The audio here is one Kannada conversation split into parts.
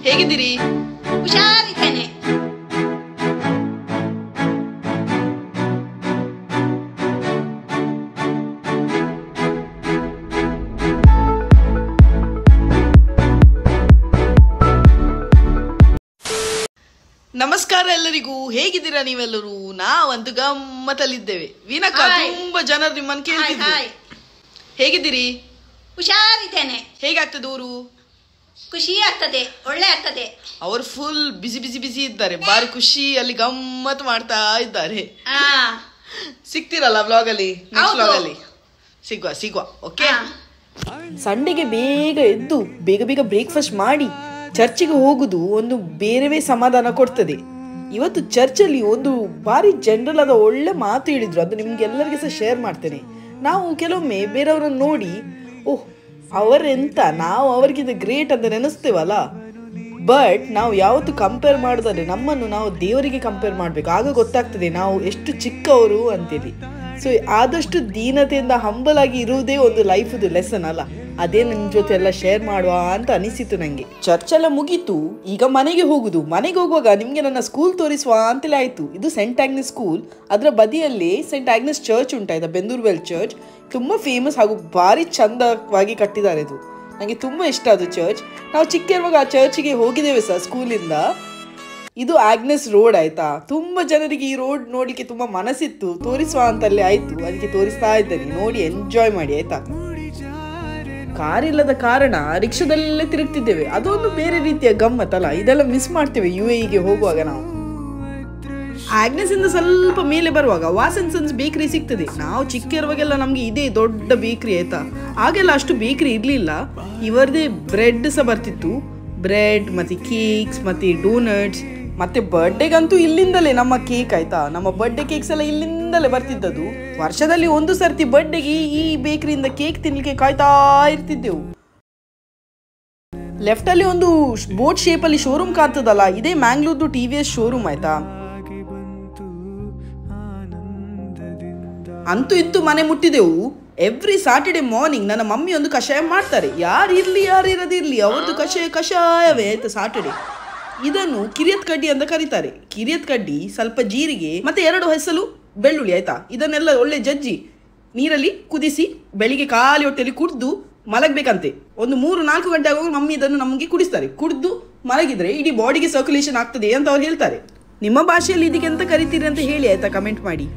ಹೇಗಿದ್ದೀರಿ? ಹುಷಾರಿದ್ದೇನೆ. ನಮಸ್ಕಾರ ಎಲ್ಲರಿಗೂ, ಹೇಗಿದ್ದೀರಾ ನೀವೆಲ್ಲರೂ? ನಾವಂತೂ ಗಮ್ಮತ್ತಲ್ಲಿದ್ದೇವೆ. ವೀನಕ್ಕ, ತುಂಬಾ ಜನರು ನಿಮ್ಮನ್ನು ಕೇಳ್ತಿದ್ರು. ಹೇಗಿದ್ದೀರಿ? ಹುಷಾರಿದ್ದೇನೆ. ಹೇಗಾಗ್ತದೆ ಊರು? ಖುಷಿ ಆಗ್ತದೆ, ಒಳ್ಳೆ ಆಗ್ತದೆ. ಅವರು ಫುಲ್ ಬಿಸಿ ಇದ್ದಾರೆ, ಬಾರಿ ಖುಷಿ ಅಲ್ಲಿ ಗಮ್ಮತ್ ಮಾಡ್ತಾ ಇದ್ದಾರೆ. ಸಿಗ್ತೀರಲ್ಲ ವ್ಲಾಗ್ ಅಲ್ಲಿ? ನೆಕ್ಸ್ಟ್ ವ್ಲಾಗ್ ಅಲ್ಲಿ ಸಿಗುವ. ಓಕೆ. ಸಂಡೆಗೆ ಬೇಗ ಎದ್ದು ಬೇಗ ಬ್ರೇಕ್ಫಾಸ್ಟ್ ಮಾಡಿ ಚರ್ಚಿಗೆ ಹೋಗುದು ಒಂದು ಬೇರೆವೇ ಸಮಾಧಾನ ಕೊಡ್ತದೆ. ಇವತ್ತು ಚರ್ಚಲ್ಲಿ ಒಂದು ಬಾರಿ ಜನರಲ್ ಆದ ಒಳ್ಳೆ ಮಾತು ಹೇಳಿದ್ರು, ಅದು ನಿಮ್ಗೆಲ್ಲರಿಗೂ ಸಹ ಶೇರ್ ಮಾಡ್ತೇನೆ. ನಾವು ಕೆಲವೊಮ್ಮೆ ಬೇರೆಯವರನ್ನು ನೋಡಿ ಓಹ್ ಅವರೆಂತ, ನಾವು ಅವರಿಗಿಂತ ಗ್ರೇಟ್ ಅಂತ ನೆನೆಸ್ತೇವಲ್ಲ. ಬಟ್ ನಾವು ಯಾವತ್ತು ಕಂಪೇರ್ ಮಾಡೋದಾದ್ರೆ ನಮ್ಮನ್ನು ನಾವು ದೇವರಿಗೆ ಕಂಪೇರ್ ಮಾಡಬೇಕು. ಆಗ ಗೊತ್ತಾಗ್ತದೆ ನಾವು ಎಷ್ಟು ಚಿಕ್ಕವರು ಅಂತೇಳಿ. ಸೊ ಆದಷ್ಟು ದೀನತೆಯಿಂದ ಹಂಬಲ್ ಆಗಿ ಇರುವುದೇ ಒಂದು ಲೈಫ್ದು ಲೆಸನ್ ಅಲ್ಲ. ಅದೇ ನಿಮ್ಮ ಜೊತೆ ಎಲ್ಲ ಶೇರ್ ಮಾಡುವ ಅಂತ ಅನಿಸಿತು ನನಗೆ. ಚರ್ಚೆಲ್ಲ ಮುಗೀತು, ಈಗ ಮನೆಗೆ ಹೋಗುವಾಗ ನಿಮಗೆ ನನ್ನ ಸ್ಕೂಲ್ ತೋರಿಸುವ ಅಂತಲೇ ಆಯಿತು. ಇದು ಸೆಂಟ್ ಆಗ್ನೆಸ್ ಸ್ಕೂಲ್, ಅದರ ಬದಿಯಲ್ಲಿ scent Agnes church ಉಂಟಾಯ್ತಾ, Bendurwell church. ತುಂಬ ಫೇಮಸ್ ಹಾಗೂ ಭಾರಿ ಚಂದವಾಗಿ ಕಟ್ಟಿದ್ದಾರೆ. ಇದು ನನಗೆ ತುಂಬ ಇಷ್ಟ ಅದು ಚರ್ಚ್. ನಾವು ಚಿಕ್ಕ ಇರುವಾಗ ಆ ಚರ್ಚಿಗೆ ಹೋಗಿದ್ದೇವೆ ಸರ್ ಸ್ಕೂಲಿಂದ. ಇದು ಆಗ್ನೆಸ್ ರೋಡ್ ಆಯ್ತಾ. ತುಂಬ ಜನರಿಗೆ ಈ ರೋಡ್ ನೋಡ್ಲಿಕ್ಕೆ ತುಂಬ ಮನಸ್ಸಿತ್ತು, ತೋರಿಸುವ ಅಂತಲ್ಲೇ ಆಯ್ತು, ಅದಕ್ಕೆ ತೋರಿಸ್ತಾ ಇದ್ದೇನೆ. ನೋಡಿ ಎಂಜಾಯ್ ಮಾಡಿ ಆಯ್ತಾ. ಕಾರ್ ಇಲ್ಲದ ಕಾರಣ ರಿಕ್ಷಾದಲ್ಲೇ ತಿರುಗ್ತಿದ್ದೇವೆ, ಅದೊಂದು ಬೇರೆ ರೀತಿಯ ಗಮ್ಮತ್ತಲ್ಲ. ಇದೆಲ್ಲ ಮಿಸ್ ಮಾಡ್ತೇವೆ UAEಗೆ ಹೋಗುವಾಗ. ನಾವು ಆಗ್ನೆಸ್ ಇಂದ ಸ್ವಲ್ಪ ಮೇಲೆ ಬರುವಾಗ ವಾಸನ್ಸನ್ಸ್ ಬೇಕರಿ ಸಿಗ್ತದೆ. ನಾವು ಚಿಕ್ಕ ಇರುವಾಗೆಲ್ಲ ನಮ್ಗೆ ಇದೇ ದೊಡ್ಡ ಬೇಕರಿ ಆಯ್ತಾ. ಆಗೆಲ್ಲ ಅಷ್ಟು ಬೇಕರಿ ಇರ್ಲಿಲ್ಲ, ಇವರದೇ ಬ್ರೆಡ್ ಸಹ ಬರ್ತಿತ್ತು. ಬ್ರೆಡ್ ಮತ್ತೆ ಕೇಕ್ಸ್ ಮತ್ತೆ ಡೋನಟ್ಸ್. ಮತ್ತೆ ಬರ್ಡೇಗಂತೂ ಇಲ್ಲಿಂದಲೇ ನಮ್ಮ ಕೇಕ್ ಆಯ್ತಾ. ನಮ್ಮ ಬರ್ಡೇ ಕೇಕ್ಸ್ ಎಲ್ಲ ಇಲ್ಲಿಂದಲೇ ಬರ್ತಿದ್ದದು. ವರ್ಷದಲ್ಲಿ ಒಂದು ಸರ್ತಿ ಬರ್ಡೇಗೆ ಈ ಬೇಕರಿಯಿಂದ ಕೇಕ್ ತಿನ್ಲಿಕ್ಕೆ ಕಾಯ್ತಾ ಇರ್ತಿದ್ದೆವು. ಲೆಫ್ಟ್ ಅಲ್ಲಿ ಒಂದು ಬೋಟ್ ಶೇಪ್ ಅಲ್ಲಿ ಶೋರೂಮ್ ಕಾಣ್ತದಲ್ಲ, ಇದೇ ಮ್ಯಾಂಗ್ಳೂರ್ದು TVS ಶೋರೂಮ್ ಆಯ್ತಾ. ಅಂತೂ ಇತ್ತು ಮನೆ ಮುಟ್ಟಿದೆವು. ಎವ್ರಿ ಸಾಟರ್ಡೆ ಮಾರ್ನಿಂಗ್ ನನ್ನ ಮಮ್ಮಿ ಒಂದು ಕಷಾಯ ಮಾಡ್ತಾರೆ. ಯಾರು ಇರದಿರ್ಲಿ ಅವ್ರದ್ದು ಕಷಾಯವೇ ಆಯ್ತಾ ಸಾಟರ್ಡೆ. ಇದನ್ನು ಕಿರಿಯತ್ ಕಡ್ಡಿ ಅಂತ ಕರೀತಾರೆ. ಕಿರಿಯತ್ ಕಡ್ಡಿ, ಸ್ವಲ್ಪ ಜೀರಿಗೆ ಮತ್ತೆ 2 ಹೆಸರು ಬೆಳ್ಳುಳ್ಳಿ ಆಯ್ತಾ. ಇದನ್ನೆಲ್ಲ ಒಳ್ಳೆ ಜಜ್ಜಿ ನೀರಲ್ಲಿ ಕುದಿಸಿ ಬೆಳಿಗ್ಗೆ ಖಾಲಿ ಹೊಟ್ಟೆಯಲ್ಲಿ ಕುಡಿದು ಮಲಗಬೇಕಂತೆ. ಒಂದು 3-4 ಗಂಟೆ ಆಗುವಾಗ ಮಮ್ಮಿ ಇದನ್ನು ನಮಗೆ ಕುಡಿಸ್ತಾರೆ. ಕುಡಿದು ಮಲಗಿದ್ರೆ ಇಡೀ ಬಾಡಿಗೆ ಸರ್ಕ್ಯುಲೇಷನ್ ಆಗ್ತದೆ ಅಂತ ಅವ್ರು ಹೇಳ್ತಾರೆ. ನಿಮ್ಮ ಭಾಷೆಯಲ್ಲಿ ಇದಕ್ಕೆ ಎಂತ ಕರಿತೀರಿ ಅಂತ ಹೇಳಿ ಆಯ್ತಾ, ಕಮೆಂಟ್ ಮಾಡಿ.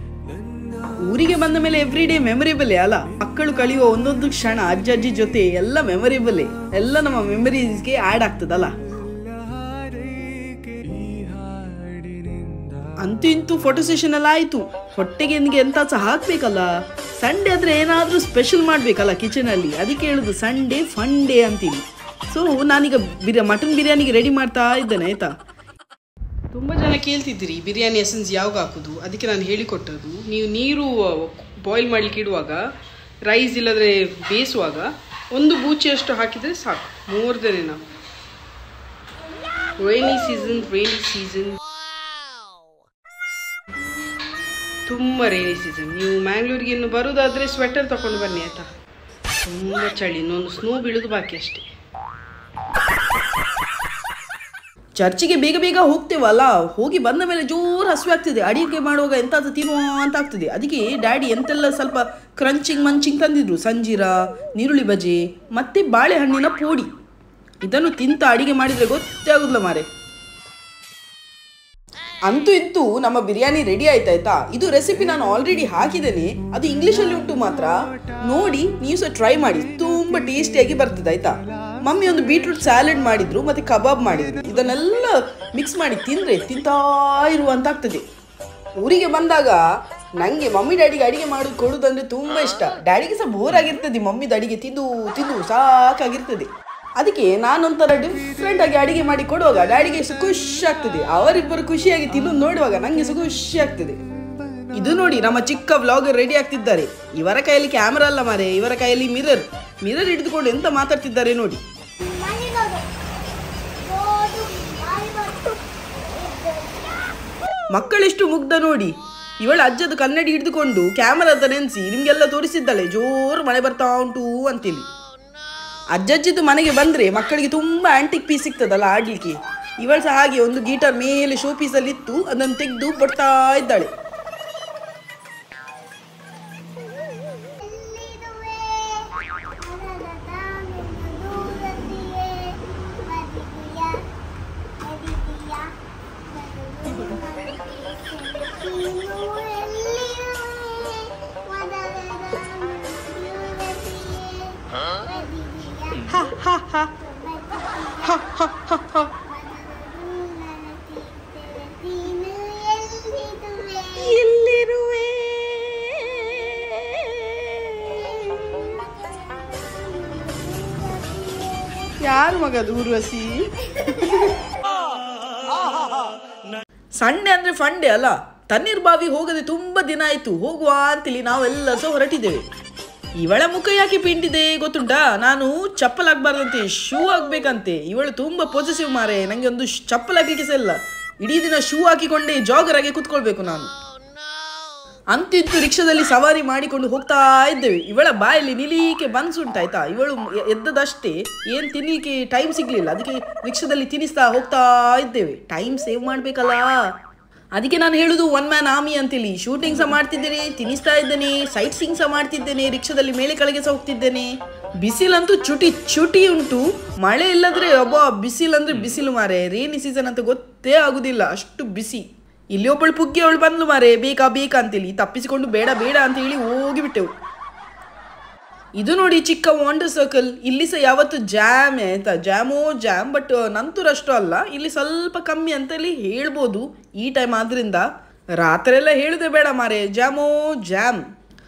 ಊರಿಗೆ ಬಂದ ಮೇಲೆ ಎವ್ರಿ ಡೇ ಮೆಮೊರೇಬಲೇ ಅಲ್ಲ. ಮಕ್ಕಳು ಕಳೆಯುವ ಒಂದೊಂದು ಕ್ಷಣ ಅಜ್ಜಿ ಜೊತೆ ಎಲ್ಲ ಮೆಮೊರೇಬಲೇ, ಎಲ್ಲ ನಮ್ಮ ಮೆಮೊರೀಸ್ಗೆ ಆ್ಯಡ್ ಆಗ್ತದಲ್ಲ. ಅಂತೂ ಇಂತೂ ಫೋಟೋ ಸೆಷನ್ ಎಲ್ಲ ಆಯ್ತು. ಹೊಟ್ಟೆಗೆ ನಿಮಗೆ ಎಂತ ಸಹ ಹಾಕ್ಬೇಕಲ್ಲ. ಸಂಡೇ ಆದ್ರೆ ಏನಾದ್ರೂ ಸ್ಪೆಷಲ್ ಮಾಡ್ಬೇಕಲ್ಲ ಕಿಚನ್ ಅಲ್ಲಿ, ಅದಕ್ಕೆ ಹೇಳುದು ಸಂಡೇ ಫನ್ ಡೇ ಅಂತೀವಿ. ಸೊ ನಾನೀಗ ಮಟನ್ ಬಿರಿಯಾನಿಗೆ ರೆಡಿ ಮಾಡ್ತಾ ಇದ್ದೇನೆ ಆಯ್ತಾ. ತುಂಬ ಜನ ಕೇಳ್ತಿದ್ದೀರಿ ಬಿರಿಯಾನಿ ಎಸೆನ್ಸ್ ಯಾವಾಗ ಹಾಕೋದು, ಅದಕ್ಕೆ ನಾನು ಹೇಳಿಕೊಟ್ಟದ್ದು. ನೀವು ನೀರು ಬಾಯ್ಲ್ ಮಾಡಲಿಕ್ಕೆ ಇಡುವಾಗ, ರೈಸ್ ಇಲ್ಲದ್ರೆ ಬೇಯಿಸುವಾಗ 1 ಬೂಚಿಯಷ್ಟು ಹಾಕಿದರೆ ಸಾಕು, more than enough. Rainy season ತುಂಬ ರೈನಿ ಸೀಸನ್. ನೀವು ಮ್ಯಾಂಗ್ಳೂರಿಗೆ ಇನ್ನು ಬರೋದಾದರೆ ಸ್ವೆಟರ್ ತಗೊಂಡು ಬನ್ನಿ ಆಯ್ತಾ. ತುಂಬ ಚಳಿ, ಇನ್ನೊಂದು ಸ್ನೋ ಬೀಳೋದು ಬಾಕಿ ಅಷ್ಟೇ. ಚರ್ಚಿಗೆ ಬೇಗ ಹೋಗ್ತೇವಲ್ಲ, ಹೋಗಿ ಬಂದ ಮೇಲೆ ಜೋರು ಹಸಿವೆ ಆಗ್ತದೆ. ಅಡಿಗೆ ಮಾಡುವಾಗ ಎಂತಾದ್ರೂ ತಿನ್ನುವ ಅಂತ ಆಗ್ತದೆ. ಅದಕ್ಕೆ ಡ್ಯಾಡಿ ಎಂತೆಲ್ಲ ಸ್ವಲ್ಪ ಮಂಚಿಂಗ್ ತಂದಿದ್ರು. ಸಂಜೀರ, ನೀರುಳ್ಳಿ ಬಜೆ ಮತ್ತೆ ಬಾಳೆಹಣ್ಣಿನ ಪೋಡಿ. ಇದನ್ನು ತಿಂತ ಅಡಿಗೆ ಮಾಡಿದರೆ ಗೊತ್ತೇ ಆಗುದಿಲ್ಲ ಮಾರೆ. ಅಂತೂ ಇಂತೂ ನಮ್ಮ ಬಿರಿಯಾನಿ ರೆಡಿ ಆಯ್ತಾಯ್ತಾ. ಇದು ರೆಸಿಪಿ ನಾನು ಆಲ್ರೆಡಿ ಹಾಕಿದ್ದೇನೆ, ಅದು ಇಂಗ್ಲಿಷಲ್ಲಿ ಉಂಟು ಮಾತ್ರ. ನೋಡಿ ನೀವು ಸಹ ಟ್ರೈ ಮಾಡಿ, ತುಂಬ ಟೇಸ್ಟಿಯಾಗಿ ಬರ್ತದೆ ಆಯ್ತಾ. ಮಮ್ಮಿ ಒಂದು ಬೀಟ್ರೂಟ್ ಸ್ಯಾಲೆಡ್ ಮಾಡಿದ್ರು, ಮತ್ತೆ ಕಬಾಬ್ ಮಾಡಿದ್ರು. ಇದನ್ನೆಲ್ಲ ಮಿಕ್ಸ್ ಮಾಡಿ ತಿಂದರೆ ತಿಂತಾ ಇರುವಂತ ಆಗ್ತದೆ. ಊರಿಗೆ ಬಂದಾಗ ನನಗೆ ಮಮ್ಮಿ ಡ್ಯಾಡಿಗೆ ಅಡಿಗೆ ಮಾಡೋದು ಕೊಡೋದಂದ್ರೆ ತುಂಬ ಇಷ್ಟ. ಡ್ಯಾಡಿಗೆ ಸಹ ಬೋರ್ ಆಗಿರ್ತದೆ, ಮಮ್ಮಿದ ಅಡಿಗೆ ತಿಂದು ಸಾಕಾಗಿರ್ತದೆ. ಅದಕ್ಕೆ ನಾನೊಂಥರ ಡಿಫ್ರೆಂಟ್ ಆಗಿ ಅಡಿಗೆ ಮಾಡಿ ಕೊಡುವಾಗ ಡ್ಯಾಡಿಗೆ ಖುಷಿ ಆಗ್ತದೆ. ಅವರಿಬ್ಬರು ಖುಷಿಯಾಗಿ ತಿನ್ನೋದು ನೋಡುವಾಗ ನನಗೆ ಸಹ ಖುಷಿ ಆಗ್ತದೆ. ಇದು ನೋಡಿ ನಮ್ಮ ಚಿಕ್ಕ ವ್ಲಾಗರ್ ರೆಡಿ ಆಗ್ತಿದ್ದಾರೆ. ಇವರ ಕೈಯಲ್ಲಿ ಕ್ಯಾಮರಾ ಅಲ್ಲ ಮಾರೆ, ಇವರ ಕೈಯಲ್ಲಿ ಮಿರರ್ ಹಿಡಿದುಕೊಂಡು ಎಂತ ಮಾತಾಡ್ತಿದ್ದಾರೆ ನೋಡಿ. ಮಕ್ಕಳೆಷ್ಟು ಮುಗ್ಧ ನೋಡಿ. ಇವಳ ಅಜ್ಜದು ಕನ್ನಡಿ ಹಿಡಿದುಕೊಂಡು ಕ್ಯಾಮರಾ ಅಂತ ನೆನೆಸಿ ನಿಮ್ಗೆಲ್ಲ ತೋರಿಸಿದ್ದಾಳೆ, ಜೋರು ಮಳೆ ಬರ್ತಾ ಉಂಟು ಅಂತೇಳಿ. ಅಜ್ಜಜ್ಜಿದ್ದು ಮನೆಗೆ ಬಂದರೆ ಮಕ್ಕಳಿಗೆ ತುಂಬ ಆಂಟಿಕ್ ಪೀಸ್ ಸಿಗ್ತದಲ್ಲ ಆಡಲಿಕ್ಕೆ. ಇವಳು ಸಹ ಹಾಗೆ ಒಂದು ಗೀಟಾರ್ ಮೇಲೆ ಶೋ ಪೀಸಲ್ಲಿ ಇತ್ತು, ಅದನ್ನು ತೆಗೆದು ಕೊಡ್ತಾ ಇದ್ದಾಳೆ. ಎಲ್ಲಿರುವೆ ಯಾರು ಮಗ ಊರ್ವಶಿ? ಸಂಡೆ ಅಂದ್ರೆ ಫಂಡೆ ಅಲ್ಲ. ತಣ್ಣೀರ್ಬಾವಿ ಹೋಗದೆ ತುಂಬಾ ದಿನ ಆಯ್ತು, ಹೋಗುವ ಅಂತೇಳಿ ನಾವೆಲ್ಲ ಸಹ ಹೊರಟಿದ್ದೇವೆ. ಇವಳ ಮುಖ ಯಾಕೆ ಪಿಂಡಿದೆ ಗೊತ್ತುಂಟಾ? ನಾನು ಚಪ್ಪಲ್ ಹಾಕ್ಬಾರ್ದಂತೆ, ಶೂ ಹಾಕ್ಬೇಕಂತೆ. ಇವಳು ತುಂಬಾ ಪೊಸೆಸಿವ್ ಮಾರೆ. ನಂಗೆ ಒಂದು ಚಪ್ಪಲ್ ಹಾಕ್ಲಿಕ್ಕೆ ಸಹ ಇಲ್ಲ. ಇಡೀ ದಿನ ಶೂ ಹಾಕಿಕೊಂಡೆ ಜಾಗರ್ ಆಗಿ ಕುತ್ಕೊಳ್ಬೇಕು ನಾನು. ಅಂತಿತ್ತು ರಿಕ್ಷಾದಲ್ಲಿ ಸವಾರಿ ಮಾಡಿಕೊಂಡು ಹೋಗ್ತಾ ಇದ್ದೇವೆ. ಇವಳ ಬಾಯಲ್ಲಿ ನಿಲಿಕೆ ಬನ್ಸುಂಟಾಯ್ತಾ. ಇವಳು ಎದ್ದದಷ್ಟೇ, ಏನು ತಿನ್ಲಿಕ್ಕೆ ಟೈಮ್ ಸಿಗ್ಲಿಲ್ಲ. ಅದಕ್ಕೆ ರಿಕ್ಷಾದಲ್ಲಿ ತಿನ್ನಿಸ್ತಾ ಹೋಗ್ತಾ ಇದ್ದೇವೆ. ಟೈಮ್ ಸೇವ್ ಮಾಡ್ಬೇಕಲ್ಲ, ಅದಕ್ಕೆ ನಾನು ಹೇಳುದು ಒನ್ ಮ್ಯಾನ್ ಆರ್ಮಿ ಅಂತೇಳಿ. ಶೂಟಿಂಗ್ ಸಹ ಮಾಡ್ತಿದ್ದೇನೆ, ತಿನ್ನಿಸ್ತಾ ಇದ್ದೇನೆ, ಸೈಟ್ ಸೀಯಿಂಗ್ ಸಹ ಮಾಡ್ತಿದ್ದೇನೆ, ರಿಕ್ಷಾದಲ್ಲಿ ಮೇಲೆ ಕೆಳಗೆ ಸಹ ಹೋಗ್ತಿದ್ದೇನೆ. ಬಿಸಿಲಂತೂ ಚುಟಿ ಉಂಟು. ಮಳೆ ಇಲ್ಲದ್ರೆ ಒಬ್ಬ ಬಿಸಿಲಂದ್ರೆ ಬಿಸಿಲು ಮಾರೆ. ರೇನಿ ಸೀಸನ್ ಅಂತ ಗೊತ್ತೇ ಆಗುದಿಲ್ಲ, ಅಷ್ಟು ಬಿಸಿ. ಇಲ್ಲಿ ಒಬ್ಬಳು ಪುಗ್ಗಿ ಅವಳು ಬಂದ್ಲು ಮಾರೆ, ಬೇಕಾ ಅಂತೇಳಿ. ತಪ್ಪಿಸಿಕೊಂಡು ಬೇಡ ಅಂತ ಹೇಳಿ ಹೋಗಿಬಿಟ್ಟೆವು. ಇದು ನೋಡಿ ಚಿಕ್ಕ ವಾಂಡರ್ ಸರ್ಕಲ್. ಇಲ್ಲಿ ಸಹ ಯಾವತ್ತು ಜಾಮ್ ಆಯ್ತಾ, ಜಾಮ್. ಬಟ್ ನಂತೂರು ಅಷ್ಟು ಅಲ್ಲ, ಇಲ್ಲಿ ಸ್ವಲ್ಪ ಕಮ್ಮಿ ಅಂತೇಳಿ ಹೇಳ್ಬೋದು ಈ ಟೈಮ್ ಆದ್ರಿಂದ. ರಾತ್ರಿ ಎಲ್ಲ ಹೇಳುದೇ ಬೇಡ ಮಾರೆ, ಜಾಮ್.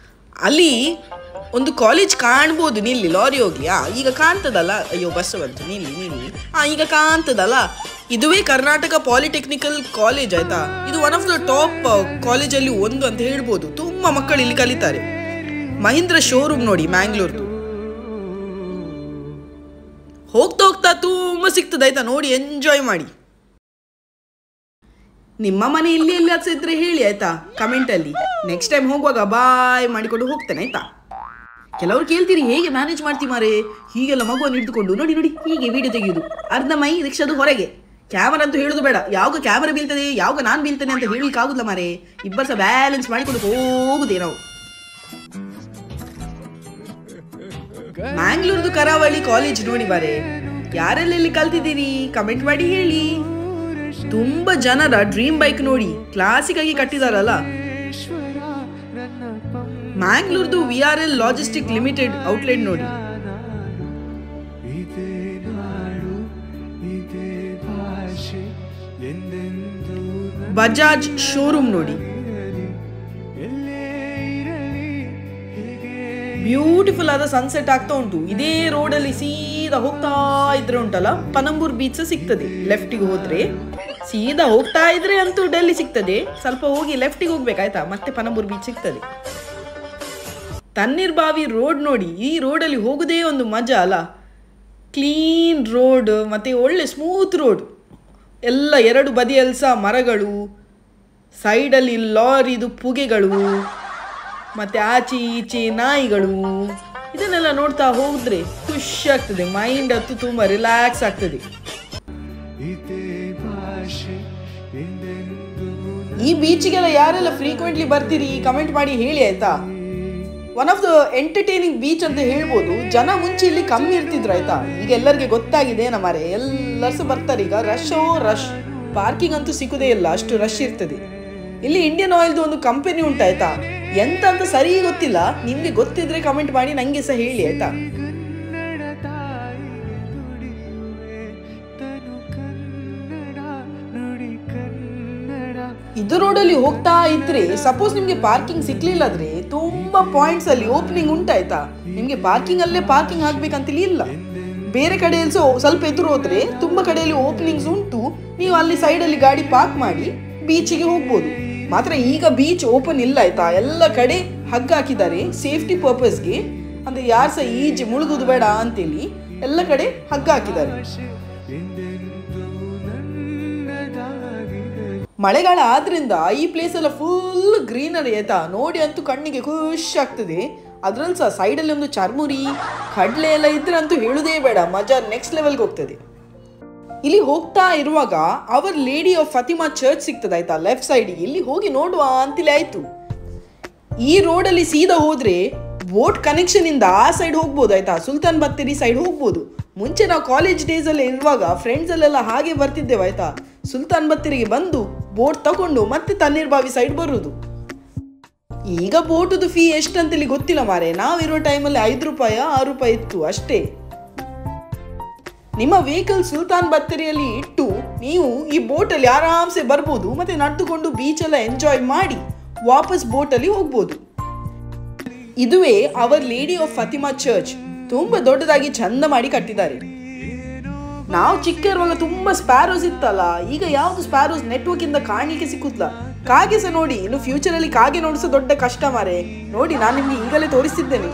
ಅಲ್ಲಿ ಒಂದು ಕಾಲೇಜ್ ಕಾಣ್ಬೋದು, ನಿಲ್ಲಿ ಲಾರಿ ಹೋಗ್ಲಿ. ಈಗ ಕಾಣ್ತದಲ್ಲ, ಅಯ್ಯೋ ಬಸ್ ಬಂತು, ನಿಲ್ಲಿ. ಈಗ ಕಾಣ್ತದಲ್ಲ, ಇದುವೇ ಕರ್ನಾಟಕ ಪಾಲಿಟೆಕ್ನಿಕಲ್ ಕಾಲೇಜ್ ಆಯ್ತಾ. ಇದು ಒನ್ ಆಫ್ ದ ಟಾಪ್ ಕಾಲೇಜಲ್ಲಿ ಒಂದು ಅಂತ ಹೇಳ್ಬೋದು. ತುಂಬಾ ಮಕ್ಕಳು ಇಲ್ಲಿ ಕಲಿತಾರೆ. ಮಹೀಂದ್ರ ಶೋರೂಮ್ ನೋಡಿ ಮ್ಯಾಂಗ್ಳೂರ್ದು. ಹೋಗ್ತಾ ತುಂಬಾ ಸಿಗ್ತದೆ ಆಯ್ತಾ, ನೋಡಿ ಎಂಜಾಯ್ ಮಾಡಿ. ನಿಮ್ಮ ಮನೆ ಇಲ್ಲಿ ಎಲ್ಲಿ ಇದ್ರೆ ಹೇಳಿ ಆಯ್ತಾ ಕಮೆಂಟಲ್ಲಿ. ನೆಕ್ಸ್ಟ್ ಟೈಮ್ ಹೋಗುವಾಗ ಬಾಯ್ ಮಾಡಿಕೊಂಡು ಹೋಗ್ತೇನೆ ಆಯ್ತಾ. ಕೆಲವರು ಕೇಳ್ತೀರಿ ಹೇಗೆ ಮ್ಯಾನೇಜ್ ಮಾಡ್ತೀವಿ ಮಾರೆ, ಹೀಗೆಲ್ಲ ಮಗುವನ್ನು ಹಿಡಿದುಕೊಂಡು. ನೋಡಿ ಹೀಗೆ ವಿಡಿಯೋ ತೆಗೆಯುವುದು, ಅರ್ಧ ಮೈ ರಿಕ್ಷಾದು ಹೊರಗೆ. ಕ್ಯಾಮರಾ ಅಂತೂ ಹೇಳುದು ಬೇಡ, ಯಾವಾಗ ಕ್ಯಾಮರಾ ಬೀಳ್ತದೆ ಯಾವಾಗ ನಾನು ಬೀಳ್ತೇನೆ ಅಂತ ಹೇಳಲಿಕ್ಕೆ ಆಗುದಿಲ್ಲ ಮಾರೆ. ಇಬ್ಬರು ಸಹ ಬ್ಯಾಲೆನ್ಸ್ ಮಾಡಿಕೊಂಡು ಹೋಗುದೇ ನಾವು. ಮ್ಯಾಂಗ್ಳೂರ್ದು ಕರಾವಳಿ ಕಾಲೇಜ್ ನೋಡಿ ಬಾರೆ. ಯಾರೆಲ್ಲ ಇಲ್ಲಿ ಕಲ್ತಿದ್ದೀರಿ ಕಮೆಂಟ್ ಮಾಡಿ ಹೇಳಿ. ತುಂಬಾ ಜನರ ಡ್ರೀಮ್ ಬೈಕ್ ನೋಡಿ, ಕ್ಲಾಸಿಕ್ ಆಗಿ ಕಟ್ಟಿದಾರಲ್ಲ. ಮ್ಯಾಂಗ್ಳೂರ್ದು VRL ಲಾಜಿಸ್ಟಿಕ್ ಲಿಮಿಟೆಡ್ ಔಟ್ಲೆಟ್ ನೋಡಿ. ಬಜಾಜ್ ಶೋರೂಮ್ ನೋಡಿ. ಬ್ಯೂಟಿಫುಲ್ ಆದ ಸನ್ಸೆಟ್ ಆಗ್ತಾ ಉಂಟು. ಇದೇ ರೋಡಲ್ಲಿ ಸೀದಾ ಹೋಗ್ತಾ ಇದ್ರೆ ಉಂಟಲ್ಲ, ಪನಂಬೂರ್ ಬೀಚ್ ಸಿಗ್ತದೆ. ಲೆಫ್ಟಿಗೆ ಹೋದ್ರೆ ಸೀದಾ ಹೋಗ್ತಾ ಇದ್ರೆ ಅಂತೂ ಡೆಲ್ಲಿ ಸಿಗ್ತದೆ. ಸ್ವಲ್ಪ ಹೋಗಿ ಲೆಫ್ಟಿಗೆ ಹೋಗ್ಬೇಕಾಯ್ತಾ, ಮತ್ತೆ ಪನಂಬೂರ್ ಬೀಚ್ ಸಿಗ್ತದೆ. ತಣ್ಣೀರ್ಬಾವಿ ರೋಡ್ ನೋಡಿ. ಈ ರೋಡಲ್ಲಿ ಹೋಗುದೇ ಒಂದು ಮಜಾ ಅಲ್ಲ. ಕ್ಲೀನ್ ರೋಡ್, ಮತ್ತೆ ಒಳ್ಳೆ ಸ್ಮೂತ್ ರೋಡ್ ಎಲ್ಲ. ಎರಡು ಬದಿಯಲ್ಲಿ ಸಹ ಮರಗಳು, ಸೈಡಲ್ಲಿ ಲಾರಿದು ಪುಗೆಗಳು, ಮತ್ತೆ ಆಚೆ ಈಚೆ ನಾಯಿಗಳು. ಇದನ್ನೆಲ್ಲ ನೋಡ್ತಾ ಹೋದ್ರೆ ಖುಷಿ ಆಗ್ತದೆ, ಮೈಂಡ್ ಅಂತೂ ತುಂಬಾ ರಿಲ್ಯಾಕ್ಸ್ ಆಗ್ತದೆ. ಈ ಬೀಚಿಗೆಲ್ಲ ಯಾರೆಲ್ಲ ಫ್ರೀಕ್ವೆಂಟ್ಲಿ ಬರ್ತೀರಿ ಕಮೆಂಟ್ ಮಾಡಿ ಹೇಳಿ ಆಯ್ತಾ. One of the entertaining beach ಅಂತ ಹೇಳ್ಬೋದು. ಜನ ಮುಂಚೆ ಇಲ್ಲಿ ಕಮ್ಮಿ ಇರ್ತಿದ್ರು ಆಯ್ತಾ, ಈಗ ಎಲ್ಲರಿಗೆ ಗೊತ್ತಾಗಿದೆ ನಮ್ಮರೆ. ಎಲ್ಲರೂ ಬರ್ತಾರೆ ಈಗ. ರಶ್. ಪಾರ್ಕಿಂಗ್ ಅಂತೂ ಸಿಕ್ಕುದೇ ಇಲ್ಲ, ಅಷ್ಟು ರಶ್ ಇರ್ತದೆ. ಇಲ್ಲಿ ಇಂಡಿಯನ್ ಆಯಿಲ್ದು ಒಂದು ಕಂಪನಿ ಉಂಟಾಯ್ತಾ, ಎಂತ ಅಂತ ಸರಿ ಗೊತ್ತಿಲ್ಲ. ನಿಮ್ಗೆ ಗೊತ್ತಿದ್ರೆ ಕಮೆಂಟ್ ಮಾಡಿ ನಂಗೆ ಸಹ ಹೇಳಿ ಆಯ್ತಾ. ಇದು ರೋಡಲ್ಲಿ ಹೋಗ್ತಾ ಇದ್ರೆ ಸಪೋಸ್ ನಿಮ್ಗೆ ಪಾರ್ಕಿಂಗ್ ಸಿಕ್ಲಿಲ್ಲದ್ರೆ ತುಂಬಾ ಪಾಯಿಂಟ್ಸ್ ಅಲ್ಲಿ ಓಪನಿಂಗ್ ಉಂಟಾಯ್ತಾ. ನಿಮ್ಗೆ ಪಾರ್ಕಿಂಗ್ ಅಲ್ಲೇ ಪಾರ್ಕಿಂಗ್ ಆಗ್ಬೇಕಂತಲಿ ಇಲ್ಲ. ಬೇರೆ ಕಡೆಯಲ್ಲಿ ಸ್ವಲ್ಪ ಎದುರು ಹೋದ್ರೆ ತುಂಬಾ ಕಡೆಯಲ್ಲಿ ಓಪನಿಂಗ್ಸ್ ಉಂಟು. ನೀವು ಅಲ್ಲಿ ಸೈಡ್ ಅಲ್ಲಿ ಗಾಡಿ ಪಾರ್ಕ್ ಮಾಡಿ ಬೀಚಿಗೆ ಹೋಗ್ಬೋದು. ಮಾತ್ರ ಈಗ ಬೀಚ್ ಓಪನ್ ಇಲ್ಲ ಆಯ್ತಾ. ಎಲ್ಲ ಕಡೆ ಹಗ್ಗ ಹಾಕಿದ್ದಾರೆ ಸೇಫ್ಟಿ ಪರ್ಪಸ್ಗೆ. ಅಂದ್ರೆ ಯಾರು ಸಹ ಈಜಿ ಮುಳುಗುದು ಬೇಡ ಅಂತೇಳಿ ಎಲ್ಲ ಕಡೆ ಹಗ್ಗ ಹಾಕಿದ್ದಾರೆ. ಮಳೆಗಾಲ ಆದ್ರಿಂದ ಈ ಪ್ಲೇಸ್ ಎಲ್ಲ ಫುಲ್ ಗ್ರೀನರಿ ಆಯ್ತಾ. ನೋಡಿ ಅಂತೂ ಕಣ್ಣಿಗೆ ಖುಷಿ ಆಗ್ತದೆ. ಅದ್ರಲ್ಲಿ ಸಹ ಸೈಡಲ್ಲಿ ಒಂದು ಚರ್ಮುರಿ ಕಡಲೆ ಎಲ್ಲ ಇದ್ರೆ ಅಂತೂ ಹೇಳುದೇ ಬೇಡ, ಮಜಾ ನೆಕ್ಸ್ಟ್ ಲೆವೆಲ್ಗೆ ಹೋಗ್ತದೆ. ಇಲ್ಲಿ ಹೋಗ್ತಾ ಇರುವಾಗ ಅವರ್ ಲೇಡಿ ಆಫ್ ಫತಿಮಾ ಚರ್ಚ್ ಸಿಗ್ತದೆ ಆಯ್ತಾ, ಲೆಫ್ಟ್ ಸೈಡಿಗೆ. ಇಲ್ಲಿ ಹೋಗಿ ನೋಡುವ ಅಂತಲೇ ಆಯ್ತು. ಈ ರೋಡಲ್ಲಿ ಸೀದಾ ಹೋದ್ರೆ ಬೋಟ್ ಕನೆಕ್ಷನ್ ಇಂದ ಆ ಸೈಡ್ ಹೋಗ್ಬೋದು ಆಯ್ತಾ, ಸುಲ್ತಾನ್ ಬತ್ತೇರಿ ಸೈಡ್ ಹೋಗ್ಬೋದು. ಮುಂಚೆ ನಾವು ಕಾಲೇಜ್ ಡೇಸ್ ಅಲ್ಲಿ ಇರುವಾಗ ಫ್ರೆಂಡ್ಸ್ ಅಲ್ಲೆಲ್ಲ ಹಾಗೆ ಬರ್ತಿದ್ದೇವೆ ಆಯ್ತಾ, ಸುಲ್ತಾನ್ ಬತ್ತೇರಿಗೆ ಬಂದು ಬೋಟ್ ತಗೊಂಡು ಮತ್ತೆ ತಣ್ಣೀರ್ ಬಾವಿ ಸೈಡ್ ಬರುದು. ಈಗ ಬೋಟುದು ಫೀ ಎಷ್ಟಂತೇಳಿ ಗೊತ್ತಿಲ್ಲ ಮಾರೆ, ನಾವಿರೋ ಟೈಮಲ್ಲಿ 5 ರೂಪಾಯಿ 6 ರೂಪಾಯಿ ಇತ್ತು ಅಷ್ಟೇ. ನಿಮ್ಮ ವೆಹಿಕಲ್ ಸುಲ್ತಾನ್ ಬತ್ತೇರಿಯಲ್ಲಿ ಇಟ್ಟು ನೀವು ಈ ಬೋಟಲ್ಲಿ ಆರಾಮ್ಸೆ ಬರ್ಬೋದು, ಮತ್ತೆ ನಡೆದುಕೊಂಡು ಬೀಚ್ ಎಲ್ಲ ಎಂಜಾಯ್ ಮಾಡಿ ವಾಪಸ್ ಬೋಟಲ್ಲಿ ಹೋಗ್ಬೋದು. ಇದುವೇ ಅವರ್ ಲೇಡಿ ಆಫ್ ಫತಿಮಾ ಚರ್ಚ್. ತುಂಬಾ ದೊಡ್ಡದಾಗಿ ಚಂದ ಮಾಡಿ ಕಟ್ಟಿದ್ದಾರೆ. ನಾವು ಚಿಕ್ಕ ಇರುವಾಗ ತುಂಬಾ ಸ್ಪ್ಯಾರೋಸ್ ಇತ್ತಲ್ಲ, ಈಗ ಯಾವ್ದು ಸ್ಪ್ಯಾರೋಸ್ ನೆಟ್ವರ್ಕ್ ಇಂದ ಕಾಣ್ಲಿಕ್ಕೆ ಸಿಕ್ಕುತ್ತಲ್ಲ. ಕಾಗೆ ಸಹ ನೋಡಿ, ಇನ್ನು ಫ್ಯೂಚರ್ ಅಲ್ಲಿ ಕಾಗೆ ನೋಡಿಸ ದೊಡ್ಡ ಕಷ್ಟ ಮಾರೆ. ನೋಡಿ ನಾನು ನಿಮ್ಗೆ ಈಗಲೇ ತೋರಿಸ್ತಿದ್ದೇನೆ.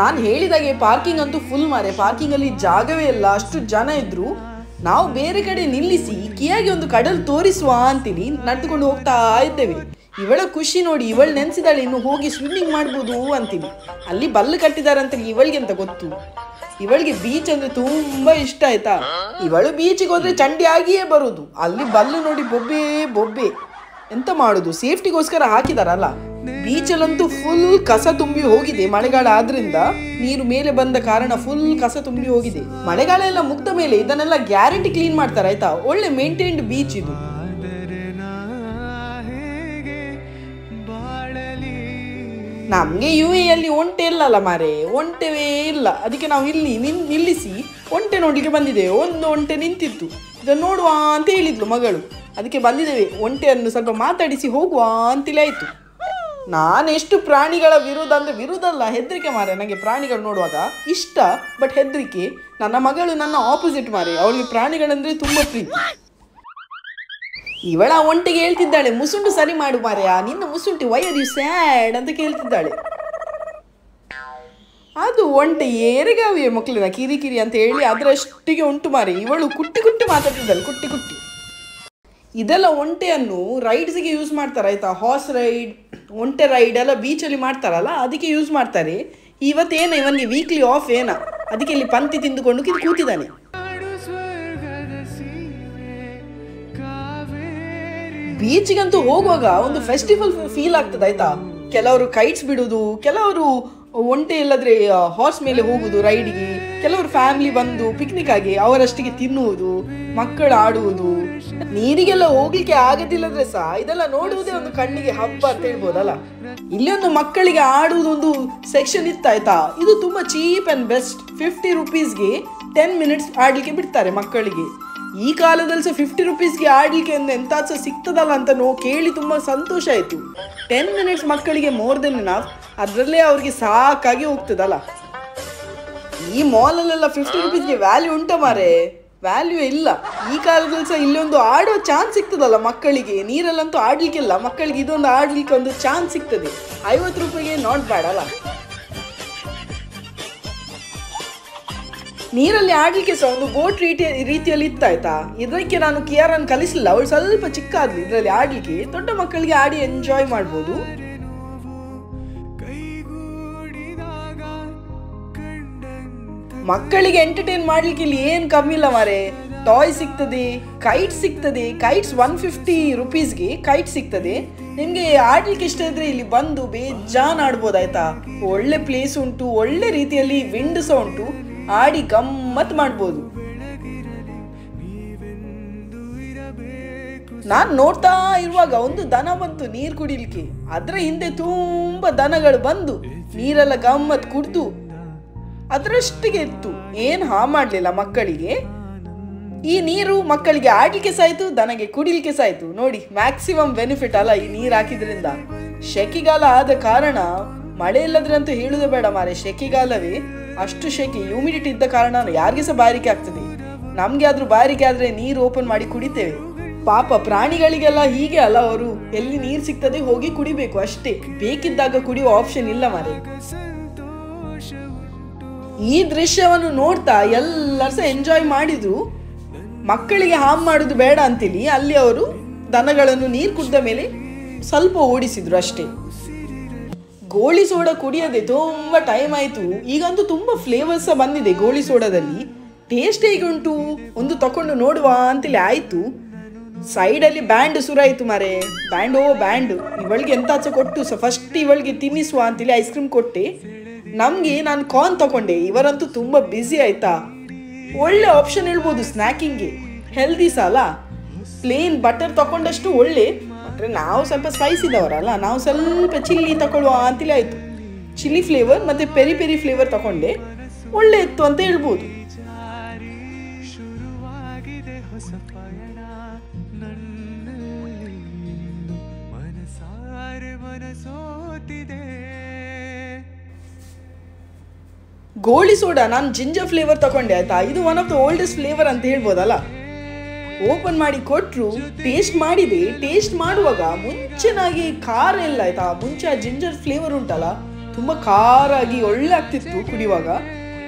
ನಾನು ಹೇಳಿದಾಗೆ ಪಾರ್ಕಿಂಗ್ ಅಂತೂ ಫುಲ್ ಮಾರೆ, ಪಾರ್ಕಿಂಗ್ ಅಲ್ಲಿ ಜಾಗವೇ ಇಲ್ಲ, ಅಷ್ಟು ಜನ ಇದ್ರು. ನಾವು ಬೇರೆ ಕಡೆ ನಿಲ್ಲಿಸಿ ಕಿಯಾಗಿ ಒಂದು ಕಡಲು ತೋರಿಸುವ ಅಂತೀನಿ ನಡೆದುಕೊಂಡು ಹೋಗ್ತಾ ಇದ್ದೇವೆ. ಇವಳ ಖುಷಿ ನೋಡಿ, ಇವಳು ನೆನ್ಸಿದಾಳೆ ಇನ್ನು ಹೋಗಿ ಸ್ವಿಮ್ಮಿಂಗ್ ಮಾಡ್ಬೋದು ಅಂತೀನಿ. ಅಲ್ಲಿ ಬಲ್ಲು ಕಟ್ಟಿದ್ದಾರೆ ಅಂತ ಇವಳಿಗೆ ಅಂತ ಗೊತ್ತು. ಇವಳಿಗೆ ಬೀಚ್ ಅಂದ್ರೆ ತುಂಬಾ ಇಷ್ಟ ಆಯ್ತಾ. ಇವಳು ಬೀಚಿಗೆ ಹೋದ್ರೆ ಚಂಡಿ ಆಗಿಯೇ ಬರುದು. ಅಲ್ಲಿ ಬಲ್ಲು ನೋಡಿ ಬೊಬ್ಬೆ ಬೊಬ್ಬೆ. ಎಂತ ಮಾಡುದು, ಸೇಫ್ಟಿಗೋಸ್ಕರ ಹಾಕಿದಾರಲ್ಲ. ಬೀಚಲ್ಲಂತೂ ಫುಲ್ ಕಸ ತುಂಬಿ ಹೋಗಿದೆ, ಮಳೆಗಾಲ ಆದ್ರಿಂದ ನೀರು ಮೇಲೆ ಬಂದ ಕಾರಣ ಫುಲ್ ಕಸ ತುಂಬಿ ಹೋಗಿದೆ. ಮಳೆಗಾಲ ಎಲ್ಲ ಮುಗ್ದ ಮೇಲೆ ಇದನ್ನೆಲ್ಲ ಗ್ಯಾರಂಟಿ ಕ್ಲೀನ್ ಮಾಡ್ತಾರೆ ಆಯ್ತಾ. ಒಳ್ಳೆ ಮೇಂಟೈನ್ಡ್ ಬೀಚ್ ಇದು. ನಮ್ಗೆ UAE ಅಲ್ಲಿ ಒಂಟೆ ಇಲ್ಲಲ್ಲ ಮಾರೆ, ಒಂಟೆವೇ ಇಲ್ಲ. ಅದಕ್ಕೆ ನಾವು ಇಲ್ಲಿ ನಿಲ್ಲಿಸಿ ಒಂಟೆ ನೋಡ್ಲಿಕ್ಕೆ ಬಂದಿದ್ದೇವೆ. ಒಂದು ಒಂಟೆ ನಿಂತಿತ್ತು, ಇದನ್ನು ನೋಡುವ ಅಂತ ಹೇಳಿದ್ಲು ಮಗಳು. ಅದಕ್ಕೆ ಬಂದಿದ್ದೇವೆ. ಒಂಟೆಯನ್ನು ಸ್ವಲ್ಪ ಮಾತಾಡಿಸಿ ಹೋಗುವ ಅಂತಲೇ ಆಯ್ತು. ನಾನೆಷ್ಟು ಪ್ರಾಣಿಗಳ ವಿರೋಧ ಅಂದ್ರೆ ವಿರೋಧ ಅಲ್ಲ, ಹೆದರಿಕೆ ಮಾರೆ. ನನಗೆ ಪ್ರಾಣಿಗಳು ನೋಡುವಾಗ ಇಷ್ಟ, ಬಟ್ ಹೆದರಿಕೆ. ನನ್ನ ಮಗಳು ನನ್ನ ಆಪೋಸಿಟ್ ಮಾರೆ, ಅವಳಿಗೆ ಪ್ರಾಣಿಗಳಂದ್ರೆ ತುಂಬಾ ಪ್ರೀತಿ. ಇವಳ ಒಂಟೆಗೆ ಹೇಳ್ತಿದ್ದಾಳೆ, ಮುಸುಂಡು ಸರಿ ಮಾಡು ಮಾರೆಯಾ, ನಿನ್ನ ಮುಸುಂಟಿ ವೈ ಆರ್ ಯು ಸ್ಯಾಡ್ ಅಂತ ಕೇಳ್ತಿದ್ದಾಳೆ. ಅದು ಒಂಟೆ ಏರಿಗಾವಿಯ ಮಕ್ಕಳಿನ ಕಿರಿಕಿರಿ ಅಂತ ಹೇಳಿ ಅದರಷ್ಟಿಗೆ ಉಂಟು ಮಾರೆ. ಇವಳು ಕುಟ್ಟಿ ಕುಟ್ಟಿ ಮಾತಾಡ್ತಿದ್ದಾಳೆ, ಕುಟ್ಟಿ ಕುಟ್ಟಿ. ಇದೆಲ್ಲ ಒಂಟೆಯನ್ನು ರೈಡ್ಸ್ಗೆ ಯೂಸ್ ಮಾಡ್ತಾರೆ ಆಯ್ತಾ. ಹಾರ್ಸ್ ರೈಡ್, ಒಂಟೆ ರೈಡ್ ಎಲ್ಲ ಬೀಚಲ್ಲಿ ಮಾಡ್ತಾರಲ್ಲ, ಅದಕ್ಕೆ ಯೂಸ್ ಮಾಡ್ತಾರೆ. ಇವತ್ತೇನ ಇವನಿಗೆ ವೀಕ್ಲಿ ಆಫ್ ಏನ, ಅದಕ್ಕೆ ಇಲ್ಲಿ ಪಂಕ್ತಿ ತಿಂದುಕೊಂಡು ಕೂತಿದ್ದಾನೆ. ಬೀಚಿಗಂತೂ ಹೋಗುವಾಗ ಒಂದು ಫೆಸ್ಟಿವಲ್ ಫೀಲ್ ಆಗ್ತದೆ ಆಯ್ತಾ. ಕೆಲವರು ಕೈಟ್ಸ್ ಬಿಡುವುದು, ಕೆಲವರು ಒಂಟೆ ಇಲ್ಲದ್ರೆ ಹಾರ್ಸ್ ಮೇಲೆ ಹೋಗುದು ರೈಡಿಗೆ, ಕೆಲವರು ಫ್ಯಾಮಿಲಿ ಬಂದು ಪಿಕ್ನಿಕ್ ಆಗಿ ಅವರಷ್ಟಿಗೆ ತಿನ್ನುವುದು, ಮಕ್ಕಳು ಆಡುವುದು. ನೀರಿಗೆಲ್ಲ ಹೋಗ್ಲಿಕ್ಕೆ ಆಗದಿಲ್ಲದ್ರೆ ಸಹ ಇದೆಲ್ಲ ನೋಡುವುದೇ ಒಂದು ಕಣ್ಣಿಗೆ ಹಬ್ಬ ಅಂತ ಹೇಳ್ಬೋದಲ್ಲ. ಇಲ್ಲಿ ಒಂದು ಮಕ್ಕಳಿಗೆ ಆಡುವುದು ಒಂದು ಸೆಕ್ಷನ್ ಇತ್ತಾಯ್ತಾ. ಇದು ತುಂಬಾ ಚೀಪ್ ಅಂಡ್ ಬೆಸ್ಟ್. 50 ರೂಪೀಸ್ಗೆ 10 ಮಿನಿಟ್ಸ್ ಆಡ್ಲಿಕ್ಕೆ ಬಿಡ್ತಾರೆ ಮಕ್ಕಳಿಗೆ. ಈ ಕಾಲದಲ್ಲಿ ಸಹ 50 ರೂಪೀಸ್ಗೆ ಆಡ್ಲಿಕ್ಕೆ ಎಂತ ಸಿಗ್ತದಲ್ಲ ಅಂತ ಕೇಳಿ ತುಂಬಾ ಸಂತೋಷ ಆಯ್ತು. 10 ಮಿನಿಟ್ಸ್ ಮಕ್ಕಳಿಗೆ ಮೋರ್ ದೆನ್ ಎನಫ್. ಅದರಲ್ಲೇ ಅವ್ರಿಗೆ ಸಾಕಾಗಿ ಹೋಗ್ತದಲ್ಲ. ಈ ಮಾಲಲ್ಲೆಲ್ಲ 50 ರೂಪೀಸ್ಗೆ ವ್ಯಾಲ್ಯೂ ಉಂಟ ಮಾರೆ, ವ್ಯಾಲ್ಯೂ ಇಲ್ಲ. ಈ ಕಾಲದಲ್ಲಿ ಸಹ ಇಲ್ಲೊಂದು ಆಡೋ ಚಾನ್ಸ್ ಸಿಗ್ತದಲ್ಲ ಮಕ್ಕಳಿಗೆ. ನೀರಲ್ಲಂತೂ ಆಡ್ಲಿಕ್ಕಿಲ್ಲ, ಮಕ್ಕಳಿಗೆ ಇದೊಂದು ಆಡ್ಲಿಕ್ಕೆ ಒಂದು ಚಾನ್ಸ್ ಸಿಗ್ತದೆ. 50 ರೂಪಾಯಿಗೆ ನಾಟ್ ಬ್ಯಾಡ್ ಅಲ್ಲ. ನೀರಲ್ಲಿ ಆಡ್ಲಿಕ್ಕೆ ಸಹ ಒಂದು ಬೋಟ್ ರೀತಿಯಲ್ಲಿ ಇತ್ತಾಯ್ತಾ. ಇದಕ್ಕೆ ನಾನು ಕಿಯಾರನ್ನು ಕಲಿಸಲಿಲ್ಲ, ಅವಳು ಸ್ವಲ್ಪ ಚಿಕ್ಕ ಆದ್ಲು ಇದರಲ್ಲಿ ಆಡ್ಲಿಕ್ಕೆ. ದೊಡ್ಡ ಮಕ್ಕಳಿಗೆ ಆಡಿ ಎಂಜಾಯ್ ಮಾಡ್ಬೋದು. ಮಕ್ಕಳಿಗೆ ಎಂಟರ್ಟೈನ್ ಮಾಡ್ಲಿಕ್ಕೆ ಇಲ್ಲಿ ಏನ್ ಕಮ್ಮಿ ಇಲ್ಲ ಮಾರೆ. ಟಾಯ್ ಸಿಗ್ತದೆ, ಕೈಟ್ ಸಿಗ್ತದೆ. ಕೈಟ್ಸ್ 150 ರೂಪೀಸ್ಗೆ ಕೈಟ್ ಸಿಗ್ತದೆ. ನಿಮ್ಗೆ ಆಡ್ಲಿಕ್ಕೆ ಇಷ್ಟ ಇದ್ರೆ ಇಲ್ಲಿ ಬಂದು ಬೇಜಾನ್ ಆಡ್ಬೋದಾಯ್ತಾ. ಒಳ್ಳೆ ಪ್ಲೇಸ್ ಉಂಟು, ಒಳ್ಳೆ ರೀತಿಯಲ್ಲಿ ವಿಂಡ್ ಸಹ ಉಂಟು, ಆಡಿ ಗಮ್ಮತ್ ಮಾಡ್ಬೋದು. ನಾನ್ ನೋಡ್ತಾ ಇರುವಾಗ ಒಂದು ದನ ಬಂತು ನೀರ್ ಕುಡಿಲಿಕ್ಕೆ. ಅದ್ರ ಹಿಂದೆ ತುಂಬಾ ದನಗಳು ಬಂದು ನೀರೆಲ್ಲ ಗಮ್ಮತ್ ಕುಡ್ದು ಅದರಷ್ಟಿಗೆ ಇತ್ತು, ಏನ್ ಹಾ ಮಾಡ್ಲಿಲ್ಲ ಮಕ್ಕಳಿಗೆ. ಈ ನೀರು ಮಕ್ಕಳಿಗೆ ಆಡ್ಲಿಕ್ಕೆ ಸಾಯ್ತು, ದನಗೆ ಕುಡಿಲಿಕ್ಕೆ ಸಾಯ್ತು. ನೋಡಿ ಮ್ಯಾಕ್ಸಿಮಮ್ ಬೆನಿಫಿಟ್ ಅಲ್ಲ ಈ ನೀರ್ ಹಾಕಿದ್ರಿಂದ. ಶೆಕೆಗಾಲ ಆದ ಕಾರಣ ಮಳೆ ಇಲ್ಲದ್ರೆ ಅಂತೂ ಹೇಳುದೇ ಬೇಡ ಮಾರೆ. ಶೆಕೆಗಾಲವೇ ಅಷ್ಟು ಶೆಕೆ, ಹ್ಯೂಮಿಡಿಟಿ ಇದ್ದ ಕಾರಣ ಯಾರಿಗೆ ಸಹ ಬಾರಿಕೆ ಆಗ್ತದೆ. ನಮ್ಗೆ ಆದ್ರೂ ಬಾರಿಕೆ ಆದ್ರೆ ನೀರು ಓಪನ್ ಮಾಡಿ ಕುಡಿತೇವೆ. ಪಾಪ ಪ್ರಾಣಿಗಳಿಗೆಲ್ಲ ಹೀಗೆ ಅಲ್ಲ, ಅವರು ಎಲ್ಲಿ ನೀರು ಸಿಗ್ತದೆ ಹೋಗಿ ಕುಡಿಬೇಕು ಅಷ್ಟೇ, ಬೇಕಿದ್ದಾಗ ಕುಡಿಯುವ ಆಪ್ಷನ್ ಇಲ್ಲ ಮಾರೆ. ಈ ದೃಶ್ಯವನ್ನು ನೋಡ್ತಾ ಎಲ್ಲರೂ ಸಹ ಎಂಜಾಯ್ ಮಾಡಿದ್ರು. ಮಕ್ಕಳಿಗೆ ಹಾಮ್ ಮಾಡುದು ಬೇಡ ಅಂತೇಳಿ ಅಲ್ಲಿ ಅವರು ದನಗಳನ್ನು ನೀರು ಕುಡಿದ ಮೇಲೆ ಸ್ವಲ್ಪ ಓಡಿಸಿದ್ರು ಅಷ್ಟೇ. ಗೋಳಿ ಸೋಡಾ ಕುಡಿಯೋದೆ ತುಂಬ ಟೈಮ್ ಆಯಿತು. ಈಗಂತೂ ತುಂಬ ಫ್ಲೇವರ್ಸ್ ಬಂದಿದೆ ಗೋಳಿ ಸೋಡಾದಲ್ಲಿ. ಟೇಸ್ಟ್ ಹೇಗೆ ಉಂಟು ಒಂದು ತಗೊಂಡು ನೋಡುವ ಅಂತೇಳಿ ಆಯಿತು. ಸೈಡಲ್ಲಿ ಬ್ಯಾಂಡ್ ಸುರಾಯಿತು ಮಾರೆ. ಬ್ಯಾಂಡ್ ಇವಳಿಗೆ ಎಂತಾಚ ಕೊಟ್ಟು ಫಸ್ಟ್ ಇವಳಿಗೆ ತಿನ್ನಿಸುವ ಅಂತೇಳಿ ಐಸ್ ಕ್ರೀಮ್ ಕೊಟ್ಟೆ. ನಮಗೆ ನಾನು ಕಾರ್ನ್ ತಗೊಂಡೆ. ಇವರಂತೂ ತುಂಬ ಬ್ಯುಸಿ ಆಯಿತಾ. ಒಳ್ಳೆ ಆಪ್ಷನ್ ಹೇಳ್ಬೋದು ಸ್ನ್ಯಾಕಿಂಗ್ಗೆ, ಹೆಲ್ದಿ ಸಹ ಅಲ್ಲ. ಪ್ಲೇನ್ ಬಟರ್ ತಗೊಂಡಷ್ಟು ಒಳ್ಳೆ, ಆದರೆ ನಾವು ಸ್ವಲ್ಪ ಸ್ಪೈಸ್ ಇದ್ದವರಲ್ಲ, ನಾವು ಸ್ವಲ್ಪ ಚಿಲ್ಲಿ ತಗೊಳ್ಳುವ ಅಂತೇಳಿ ಆಯಿತು. ಚಿಲ್ಲಿ ಫ್ಲೇವರ್ ಮತ್ತು ಪೆರಿ ಪೆರಿ ಫ್ಲೇವರ್ ತಗೊಂಡೆ. ಒಳ್ಳೆ ಇತ್ತು ಅಂತ ಹೇಳ್ಬೋದು. ಗೋಳಿ ಸೋಡಾ ನಾನು ಜಿಂಜರ್ ಫ್ಲೇವರ್ ತಗೊಂಡೆ ಆಯ್ತಾ. ಇದು one of the oldest flavour ಅಂತ ಹೇಳ್ಬೋದಲ್ಲ. ಓಪನ್ ಮಾಡಿ ಕೊಟ್ಟರು, ಟೇಸ್ಟ್ ಮಾಡಿದೆ. ಟೇಸ್ಟ್ ಮಾಡುವಾಗ ಮುಂಚೆನಾಗಿ ಖಾರ ಇಲ್ಲ ಆಯ್ತಾ. ಮುಂಚೆ ಆ ಜಿಂಜರ್ ಫ್ಲೇವರ್ ಉಂಟಲ್ಲ, ತುಂಬ ಖಾರ ಆಗಿ ಒಳ್ಳೆ ಆಗ್ತಿತ್ತು ಕುಡಿಯುವಾಗ.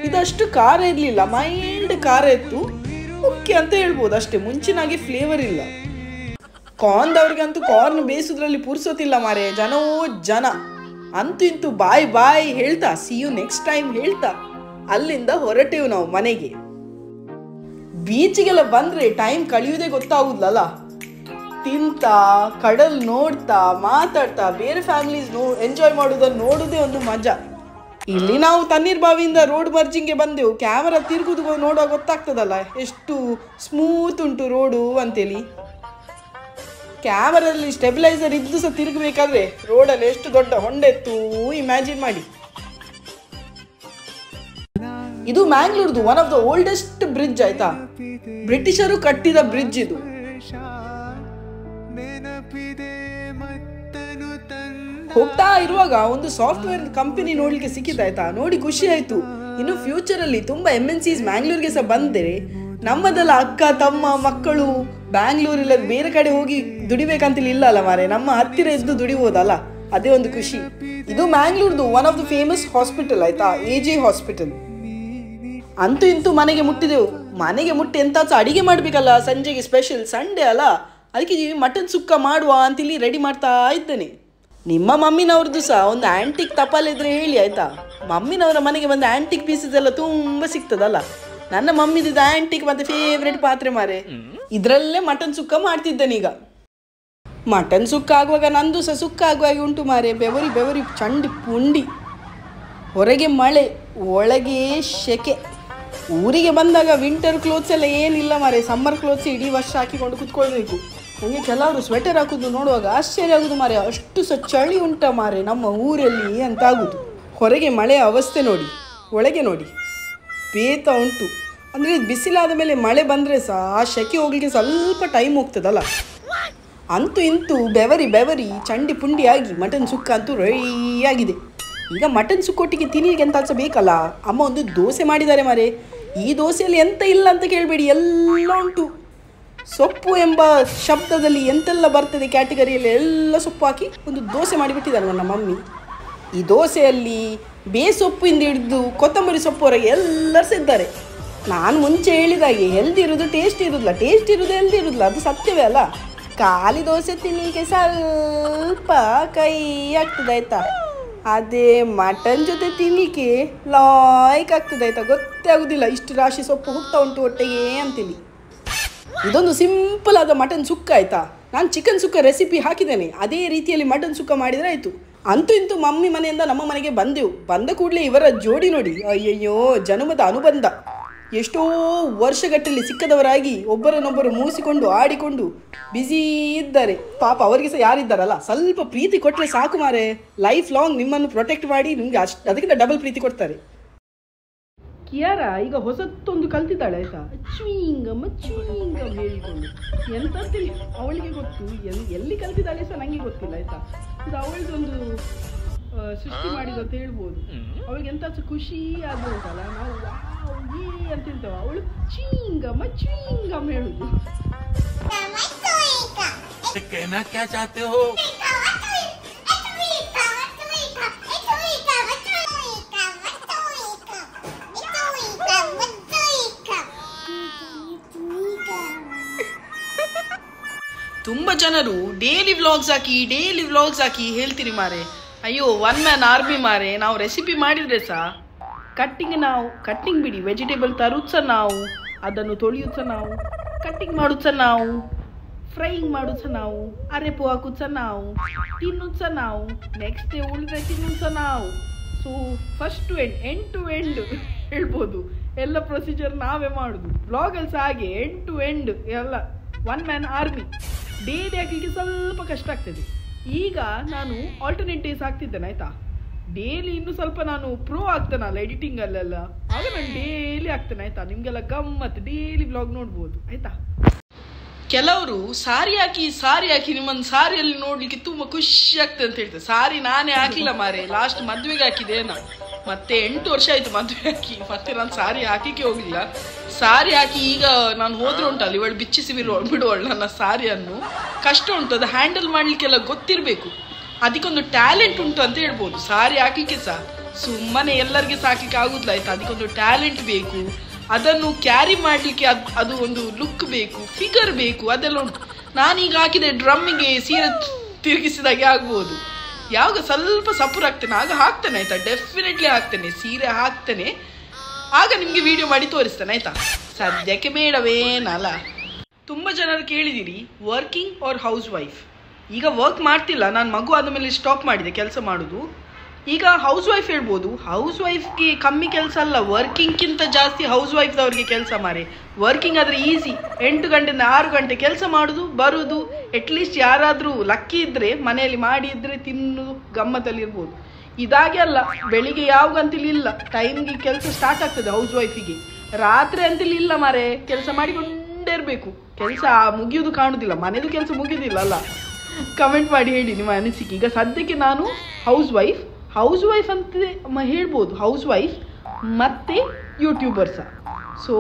ಇದಷ್ಟು ಖಾರ ಇರಲಿಲ್ಲ, ಮೈಲ್ಡ್ ಖಾರ ಇತ್ತು. ಓಕೆ ಅಂತ ಹೇಳ್ಬೋದು ಅಷ್ಟೇ, ಮುಂಚಿನಾಗಿ ಫ್ಲೇವರ್ ಇಲ್ಲ. ಕಾರ್ನ್ದವ್ರಿಗಂತೂ ಕಾರ್ನ್ ಬೇಯಿಸೋದ್ರಲ್ಲಿ ಪುರ್ಸೋತಿಲ್ಲ ಮಾರೆ. ಜನವೋ ಜನ. ಅಂತೂ ಇಂತೂ ಬಾಯ್ ಹೇಳ್ತಾ ಸಿ ಯು ನೆಕ್ಸ್ಟ್ ಟೈಮ್ ಹೇಳ್ತಾ ಅಲ್ಲಿಂದ ಹೊರಟೆವು ನಾವು ಮನೆಗೆ. ಬೀಚಿಗೆಲ್ಲ ಬಂದ್ರೆ ಟೈಮ್ ಕಳೆಯುವುದೇ ಗೊತ್ತಾಗುದಿಲ್ಲ. ತಿಂತಾ ಕಡಲ್ ನೋಡ್ತಾ ಮಾತಾಡ್ತಾ ಬೇರೆ ಫ್ಯಾಮಿಲೀಸ್ ಎಂಜಾಯ್ ಮಾಡೋದನ್ನು ನೋಡೋದೇ ಒಂದು ಮಜಾ. ಇಲ್ಲಿ ನಾವು ತಣ್ಣೀರ್ ಬಾವಿಯಿಂದ ರೋಡ್ ಮರ್ಜಿಂಗ್ಗೆ ಬಂದೆವು. ಕ್ಯಾಮರಾ ತಿರುಗುದು ನೋಡುವಾಗ ಗೊತ್ತಾಗ್ತದಲ್ಲ ಎಷ್ಟು ಸ್ಮೂತ್ ಉಂಟು ರೋಡು ಅಂತೇಳಿ. ಕ್ಯಾಮರಲ್ಲಿ ಸ್ಟೆಬಿಲೈಸರ್ ಇದ್ದು ಸಹ ತಿರುಗಬೇಕಾದ್ರೆ ರೋಡಲ್ಲಿ ಎಷ್ಟು ದೊಡ್ಡ ಹೊಂಡ ಇತ್ತು ಇಮ್ಯಾಜಿನ್ ಮಾಡಿ. ಇದು ಮ್ಯಾಂಗ್ಳೂರ್ದು one of the oldest bridge ಆಯ್ತಾ. ಬ್ರಿಟಿಷರು ಕಟ್ಟಿದ ಬ್ರಿಡ್ಜ್ ಇದು. ಹೋಗ್ತಾ ಇರುವಾಗ ಒಂದು ಸಾಫ್ಟ್ವೇರ್ ಕಂಪನಿ ನೋಡ್ಲಿಕ್ಕೆ ಸಿಕ್ಕಿತಾಯ್ತಾ. ನೋಡಿ ಖುಷಿ ಆಯ್ತು. ಇನ್ನು ಫ್ಯೂಚರ್ ಅಲ್ಲಿ ತುಂಬಾ MNCs ಮ್ಯಾಂಗ್ಳೂರ್ಗೆ ಸಹ ಬಂದರೆ ನಮ್ಮದೆಲ್ಲ ಅಕ್ಕ ತಮ್ಮ ಮಕ್ಕಳು ಬ್ಯಾಂಗ್ಳೂರಿಲ್ಲ ಬೇರೆ ಕಡೆ ಹೋಗಿ ದುಡಿಬೇಕಂತೇಳಿ ಇಲ್ಲ ಅಲ್ಲ ಮಾರೆ. ನಮ್ಮ ಹತ್ತಿರ ಇದ್ದು ದುಡಿಬೋದಲ್ಲ, ಅದೇ ಒಂದು ಖುಷಿ. ಇದು ಮ್ಯಾಂಗ್ಳೂರ್ದು one of the famous hospital ಆಯ್ತಾ, AJ ಹಾಸ್ಪಿಟಲ್. ಅಂತೂ ಇಂತೂ ಮನೆಗೆ ಮುಟ್ಟಿದೆವು. ಮನೆಗೆ ಮುಟ್ಟಿ ಎಂತಾಚ ಅಡಿಗೆ ಮಾಡ್ಬೇಕಲ್ಲ, ಸಂಜೆಗೆ ಸ್ಪೆಷಲ್ ಸಂಡೇ ಅಲ್ಲ. ಅದಕ್ಕೆ ಮಟನ್ ಸುಕ್ಕ ಮಾಡುವ ಅಂತೇಳಿ ರೆಡಿ ಮಾಡ್ತಾ ಇದ್ದೇನೆ. ನಿಮ್ಮ ಮಮ್ಮಿನವ್ರದ್ದು ಸಹ ಒಂದು ಆ್ಯಂಟಿಕ್ ತಪಾಲೆ ಇದ್ರೆ ಹೇಳಿ ಆಯ್ತಾ. ಮಮ್ಮಿನವರ ಮನೆಗೆ ಬಂದ ಆ್ಯಂಟಿಕ್ ಪೀಸಸ್ ಎಲ್ಲ ತುಂಬ ಸಿಗ್ತದಲ್ಲ. ನನ್ನ ಮಮ್ಮಿದ ಆ್ಯಂಟಿಕ್ ಮತ್ತೆ ಫೇವ್ರೆಟ್ ಪಾತ್ರೆ ಮಾರೆ. ಇದರಲ್ಲೇ ಮಟನ್ ಸುಕ್ಕ ಮಾಡ್ತಿದ್ದೇನೆ ಈಗ. ಮಟನ್ ಸುಕ್ಕ ಆಗುವಾಗ ನಂದು ಸಹ ಸುಕ್ಕ ಆಗುವಾಗ ಉಂಟು ಮಾರೆ. ಬೆವರಿ ಚಂಡಿ ಪುಂಡಿ. ಹೊರಗೆ ಮಳೆ, ಒಳಗೆ ಶೆಕೆ. ಊರಿಗೆ ಬಂದಾಗ ವಿಂಟರ್ ಕ್ಲೋತ್ಸ್ ಎಲ್ಲ ಏನಿಲ್ಲ ಮಾರೆ. ಸಮ್ಮರ್ ಕ್ಲೋತ್ಸ್ ಇಡೀ ವರ್ಷ ಹಾಕಿಕೊಂಡು ಕುತ್ಕೊಳ್ಬೇಕು. ನನಗೆ ಕೆಲವರು ಸ್ವೆಟರ್ ಹಾಕೋದು ನೋಡುವಾಗ ಆಶ್ಚರ್ಯ ಆಗೋದು ಮಾರೆ. ಅಷ್ಟು ಸಹ ಚಳಿ ಉಂಟ ಮಾರೆ ನಮ್ಮ ಊರಲ್ಲಿ ಅಂತ ಆಗೋದು. ಹೊರಗೆ ಮಳೆಯ ಅವಸ್ಥೆ ನೋಡಿ, ಒಳಗೆ ನೋಡಿ ಬೇತ ಉಂಟು. ಅಂದರೆ ಬಿಸಿಲಾದ ಮೇಲೆ ಮಳೆ ಬಂದರೆ ಸಹ ಆ ಶೆಕೆ ಹೋಗಲಿಕ್ಕೆ ಸ್ವಲ್ಪ ಟೈಮ್ ಹೋಗ್ತದಲ್ಲ. ಅಂತೂ ಇಂತೂ ಬೆವರಿ ಚಂಡಿ ಪುಂಡಿ ಆಗಿ ಮಟನ್ ಸುಕ್ಕ ಅಂತೂ ರೆಡಿಯಾಗಿದೆ. ಈಗ ಮಟನ್ ಸುಕ್ಕೊಟ್ಟಿಗೆ ತಿನ್ನಲಿಕ್ಕೆ ಎಂತ ಬೇಕಲ್ಲ. ಅಮ್ಮ ಒಂದು ದೋಸೆ ಮಾಡಿದ್ದಾರೆ ಮಾರೆ. ಈ ದೋಸೆಯಲ್ಲಿ ಎಂತ ಇಲ್ಲ ಅಂತ ಕೇಳಬೇಡಿ, ಎಲ್ಲ ಉಂಟು. ಸೊಪ್ಪು ಎಂಬ ಶಬ್ದದಲ್ಲಿ ಎಂತೆಲ್ಲ ಬರ್ತದೆ ಕ್ಯಾಟಗರಿಯಲ್ಲಿ ಎಲ್ಲ ಸೊಪ್ಪು ಹಾಕಿ ಒಂದು ದೋಸೆ ಮಾಡಿಬಿಟ್ಟಿದ್ದಾರೆ ನನ್ನ ಮಮ್ಮಿ. ಈ ದೋಸೆಯಲ್ಲಿ ಬೇಸೊಪ್ಪಿಂದ ಹಿಡಿದು ಕೊತ್ತಂಬರಿ ಸೊಪ್ಪುವರೆಗೆ ಎಲ್ಲರೂ ಸಿದ್ದಾರೆ. ನಾನು ಮುಂಚೆ ಹೇಳಿದಾಗೆ ಹೆಲ್ದಿ ಇರೋದು ಟೇಸ್ಟ್ ಇರೋದಿಲ್ಲ, ಟೇಸ್ಟ್ ಇರೋದು ಹೆಲ್ದಿ ಇರೋದಿಲ್ಲ, ಅದು ಸತ್ಯವೇ ಅಲ್ಲ. ಖಾಲಿ ದೋಸೆ ತಿನ್ನಲಿಕ್ಕೆ ಸ್ವಲ್ಪ ಕೈ ಆಗ್ತದೆ ಆಯ್ತಾ. ಅದೇ ಮಟನ್ ಜೊತೆ ತಿನ್ನಲಿಕ್ಕೆ ಲಾಯ್ಕ್ ಆಗ್ತದೆ ಆಯ್ತಾ. ಗೊತ್ತೇ ಆಗೋದಿಲ್ಲ ಇಷ್ಟು ರಾಶಿ ಸೊಪ್ಪು ಹೋಗ್ತಾ ಉಂಟು ಒಟ್ಟಿಗೆ ಅಂತೇಳಿ. ಇದೊಂದು ಸಿಂಪಲ್ ಆದ ಮಟನ್ ಸುಕ್ಕ ಆಯ್ತಾ. ನಾನು ಚಿಕನ್ ಸುಕ್ಕ ರೆಸಿಪಿ ಹಾಕಿದ್ದೇನೆ, ಅದೇ ರೀತಿಯಲ್ಲಿ ಮಟನ್ ಸುಕ್ಕ ಮಾಡಿದರೆ ಆಯಿತು. ಅಂತೂ ಇಂತೂ ಮಮ್ಮಿ ಮನೆಯಿಂದ ನಮ್ಮ ಮನೆಗೆ ಬಂದೆವು. ಬಂದ ಕೂಡಲೇ ಇವರ ಜೋಡಿ ನೋಡಿ, ಅಯ್ಯಯ್ಯೋ ಜನುಮದ ಅನುಬಂಧ. ಎಷ್ಟೋ ವರ್ಷಗಟ್ಟಲ್ಲಿ ಸಿಕ್ಕದವರಾಗಿ ಒಬ್ಬರನ್ನೊಬ್ಬರು ಮೂಸಿಕೊಂಡು ಆಡಿಕೊಂಡು ಬ್ಯುಸಿ ಇದ್ದಾರೆ. ಪಾಪ ಅವರಿಗೆ ಸಹ ಯಾರಿದ್ದಾರಲ್ಲ, ಸ್ವಲ್ಪ ಪ್ರೀತಿ ಕೊಟ್ಟರೆ ಸಾಕು ಮಾರೆ. ಲೈಫ್ ಲಾಂಗ್ ನಿಮ್ಮನ್ನು ಪ್ರೊಟೆಕ್ಟ್ ಮಾಡಿ ನಿಮಗೆ ಅದಕ್ಕಿಂತ ಡಬಲ್ ಪ್ರೀತಿ ಕೊಡ್ತಾರೆ. ಕಿಯಾರ ಈಗ ಹೊಸತ್ತೊಂದು ಕಲ್ತಿದ್ದಾಳೆ ಆಯ್ತಾ. ಚುಯಿಂಗಮ್ಮ ಹೇಳಿಕೊಂಡು ಎಂತ ಅವಳಿಗೆ ಗೊತ್ತು. ಎಲ್ಲಿ ಕಲ್ತಿದ್ದಾಳೆ ಸಹ ನನಗೆ ಗೊತ್ತಿಲ್ಲ ಆಯ್ತಾ. ಇದು ಅವಳಿದೊಂದು ಸೃಷ್ಟಿ ಮಾಡಿದ ಅಂತ ಹೇಳ್ಬೋದು. ಅವಳಿಗೆ ಎಂತ ಖುಷಿ ಆಗುತ್ತಲ್ಲ. ನಾವು ಅಂತ ಹೇಳ್ತೇವೆ, ಅವಳು ಚುಯಿಂಗಮ್ಮ ಹೇಳುದು. ತುಂಬ ಜನರು ಡೈಲಿ ವ್ಲಾಗ್ಸ್ ಹಾಕಿ ಹೇಳ್ತೀರಿ ಮಾರೆ. ಅಯ್ಯೋ ಒನ್ ಮ್ಯಾನ್ ಆರ್ಮಿ ಮಾರೆ. ನಾವು ರೆಸಿಪಿ ಮಾಡಿದ್ರೆ ಕಟ್ಟಿಂಗ್ ಬಿಡಿ, ವೆಜಿಟೇಬಲ್ ತರುದು ಸಹ ನಾವು, ಅದನ್ನು ತೊಳೆಯುದು ಸಹ ನಾವು, ಕಟ್ಟಿಂಗ್ ಮಾಡುದು ಸಹ ನಾವು, ಫ್ರೈಯಿಂಗ್ ಮಾಡುದು ಸಹ ನಾವು, ಅರೆಪು ಹಾಕುದು ಸಹ ನಾವು, ತಿನ್ನೋದು ಸಹ ನಾವು, ನೆಕ್ಸ್ಟ್ ಡೇ ಉಳಿದ್ರೆ ತಿನ್ನೋದು ಸಹ ನಾವು. ಸೊ ಫಸ್ಟ್ ಟು ಎಂಡ್ ಹೇಳ್ಬೋದು, ಎಲ್ಲ ಪ್ರೊಸೀಜರ್ ನಾವೇ ಮಾಡುದು. ಬ್ಲಾಗಲ್ಲಿ ಸಹ ಹಾಗೆ ಎಂಡ್ ಟು ಎಂಡ್ ಎಲ್ಲ ಒನ್ ಮ್ಯಾನ್ ಆರ್ಮಿ. ಡೈಲಿ ಹಾಕಲಿಕ್ಕೆ ಸ್ವಲ್ಪ ಕಷ್ಟ ಆಗ್ತದೆ. ಈಗ ನಾನು ಆಲ್ಟರ್ನೇಟ್ ಡೇಸ್ ಹಾಕ್ತಿದ್ದೇನೆ ಆಯ್ತಾ. ಡೈಲಿ ಇನ್ನು ಸ್ವಲ್ಪ ನಾನು ಪ್ರೋ ಆಗ್ತೇನಲ್ಲ ಎಡಿಟಿಂಗಲ್ಲೆಲ್ಲ, ಆಗ ನಾನು ಡೈಲಿ ಆಗ್ತೇನೆ ಆಯ್ತಾ. ನಿಮಗೆಲ್ಲ ಗಮ್ಮತ್ ಡೈಲಿ ಬ್ಲಾಗ್ ನೋಡ್ಬೋದು ಆಯ್ತಾ. ಕೆಲವರು ಸಾರಿ ಹಾಕಿ ನಿಮ್ಮನ್ನು ಸಾರಿಯಲ್ಲಿ ನೋಡ್ಲಿಕ್ಕೆ ತುಂಬಾ ಖುಷಿ ಆಗ್ತದೆ ಅಂತ ಹೇಳ್ತಾರೆ. ಸಾರಿ ನಾನೇ ಹಾಕಿಲ್ಲ ಮಾರೆ, ಲಾಸ್ಟ್ ಮದ್ವೆಗೆ ಹಾಕಿದೆ ಮತ್ತೆ 8 ವರ್ಷ ಆಯ್ತು ಮದ್ವೆ ಹಾಕಿ, ಮತ್ತೆ ನಾನು ಸಾರಿ ಹಾಕಿಕ್ಕೆ ಹೋಗಿಲ್ಲ. ಸಾರಿ ಹಾಕಿ ಈಗ ನಾನು ಹೋದ್ರೆ ಉಂಟಲ್ಲ ಇವಳು ಬಿಚ್ಚಿಸಿ ಬಿಡುವಳು ನನ್ನ ಸಾರಿಯನ್ನು. ಕಷ್ಟ ಉಂಟು, ಅದು ಹ್ಯಾಂಡಲ್ ಮಾಡ್ಲಿಕ್ಕೆಲ್ಲ ಗೊತ್ತಿರಬೇಕು, ಅದಕ್ಕೊಂದು ಟ್ಯಾಲೆಂಟ್ ಉಂಟು ಅಂತ ಹೇಳ್ಬೋದು. ಸಾರಿ ಹಾಕಲಿಕ್ಕೆ ಸಹ ಸುಮ್ಮನೆ ಎಲ್ಲರಿಗೆ ಸಾಕಲಿಕ್ಕೆ ಆಗುದಿಲ್ಲ ಆಯ್ತಾ. ಅದಕ್ಕೊಂದು ಟ್ಯಾಲೆಂಟ್ ಬೇಕು, ಅದನ್ನು ಕ್ಯಾರಿ ಮಾಡಲಿಕ್ಕೆ ಅದು ಒಂದು ಲುಕ್ ಬೇಕು, ಫಿಗರ್ ಬೇಕು, ಅದೆಲ್ಲ ಉಂಟು. ನಾನೀಗ ಹಾಕಿದೆ ಡ್ರಮ್ಮಿಗೆ ಸೀರೆ ತಿರುಗಿಸಿದಾಗೆ ಆಗ್ಬೋದು. ಯಾವಾಗ ಸ್ವಲ್ಪ ಸಪೂರ್ ಆಗ್ತೇನೆ ಆಗ ಹಾಕ್ತೇನೆ ಆಯ್ತಾ, ಡೆಫಿನೆಟ್ಲಿ ಹಾಕ್ತೇನೆ, ಸೀರೆ ಹಾಕ್ತೇನೆ, ಆಗ ನಿಮಗೆ ವಿಡಿಯೋ ಮಾಡಿ ತೋರಿಸ್ತೇನೆ ಆಯ್ತಾ. ಸದ್ಯಕ್ಕೆ ಬೇಡವೇನಲ್ಲ. ತುಂಬ ಜನರು ಕೇಳಿದಿರಿ ವರ್ಕಿಂಗ್ ಆರ್ ಹೌಸ್ ವೈಫ್. ಈಗ ವರ್ಕ್ ಮಾಡ್ತಿಲ್ಲ, ನಾನು ಮಗು ಆದ ಮೇಲೆ ಸ್ಟಾಪ್ ಮಾಡಿದೆ ಕೆಲಸ ಮಾಡೋದು. ಈಗ ಹೌಸ್ ವೈಫ್ ಹೇಳ್ಬೋದು. ಹೌಸ್ ವೈಫ್ಗೆ ಕಮ್ಮಿ ಕೆಲಸ ಅಲ್ಲ, ವರ್ಕಿಂಗ್ಗಿಂತ ಜಾಸ್ತಿ ಹೌಸ್ ವೈಫ್ದವ್ರಿಗೆ ಕೆಲಸ ಮಾರೆ. ವರ್ಕಿಂಗ್ ಆದರೆ ಈಸಿ, 8 ಗಂಟೆಯಿಂದ 6 ಗಂಟೆ ಕೆಲಸ ಮಾಡೋದು ಬರುವುದು. ಅಟ್ಲೀಸ್ಟ್ ಯಾರಾದರೂ ಲಕ್ಕಿ ಇದ್ದರೆ ಮನೆಯಲ್ಲಿ ಮಾಡಿ ಇದ್ದರೆ ತಿನ್ನು ಗಮ್ಮತ್ತಲ್ಲಿ ಇರ್ಬೋದು. ಇದಾಗೆ ಅಲ್ಲ, ಬೆಳಿಗ್ಗೆ ಯಾವಾಗಂತೇಳಿ ಇಲ್ಲ, ಟೈಮ್ಗೆ ಕೆಲಸ ಸ್ಟಾರ್ಟ್ ಆಗ್ತದೆ ಹೌಸ್ ವೈಫಿಗೆ. ರಾತ್ರಿ ಅಂತೇಳಿ ಇಲ್ಲ ಮಾರೆ, ಕೆಲಸ ಮಾಡಿಕೊಂಡೇ ಇರಬೇಕು. ಕೆಲಸ ಮುಗಿಯೋದು ಕಾಣುದಿಲ್ಲ, ಮನೆಯದು ಕೆಲಸ ಮುಗಿಯೋದಿಲ್ಲ ಅಲ್ಲ. ಕಮೆಂಟ್ ಮಾಡಿ ಹೇಳಿ ನಿಮ್ಮ ಅನಿಸಿಕೆ. ಈಗ ಸದ್ಯಕ್ಕೆ ನಾನು ಹೌಸ್ ವೈಫ್ ಅಂತ ಹೇಳ್ಬೋದು, ಹೌಸ್ ವೈಫ್ ಮತ್ತೆ ಯೂಟ್ಯೂಬರ್ ಸಹ. So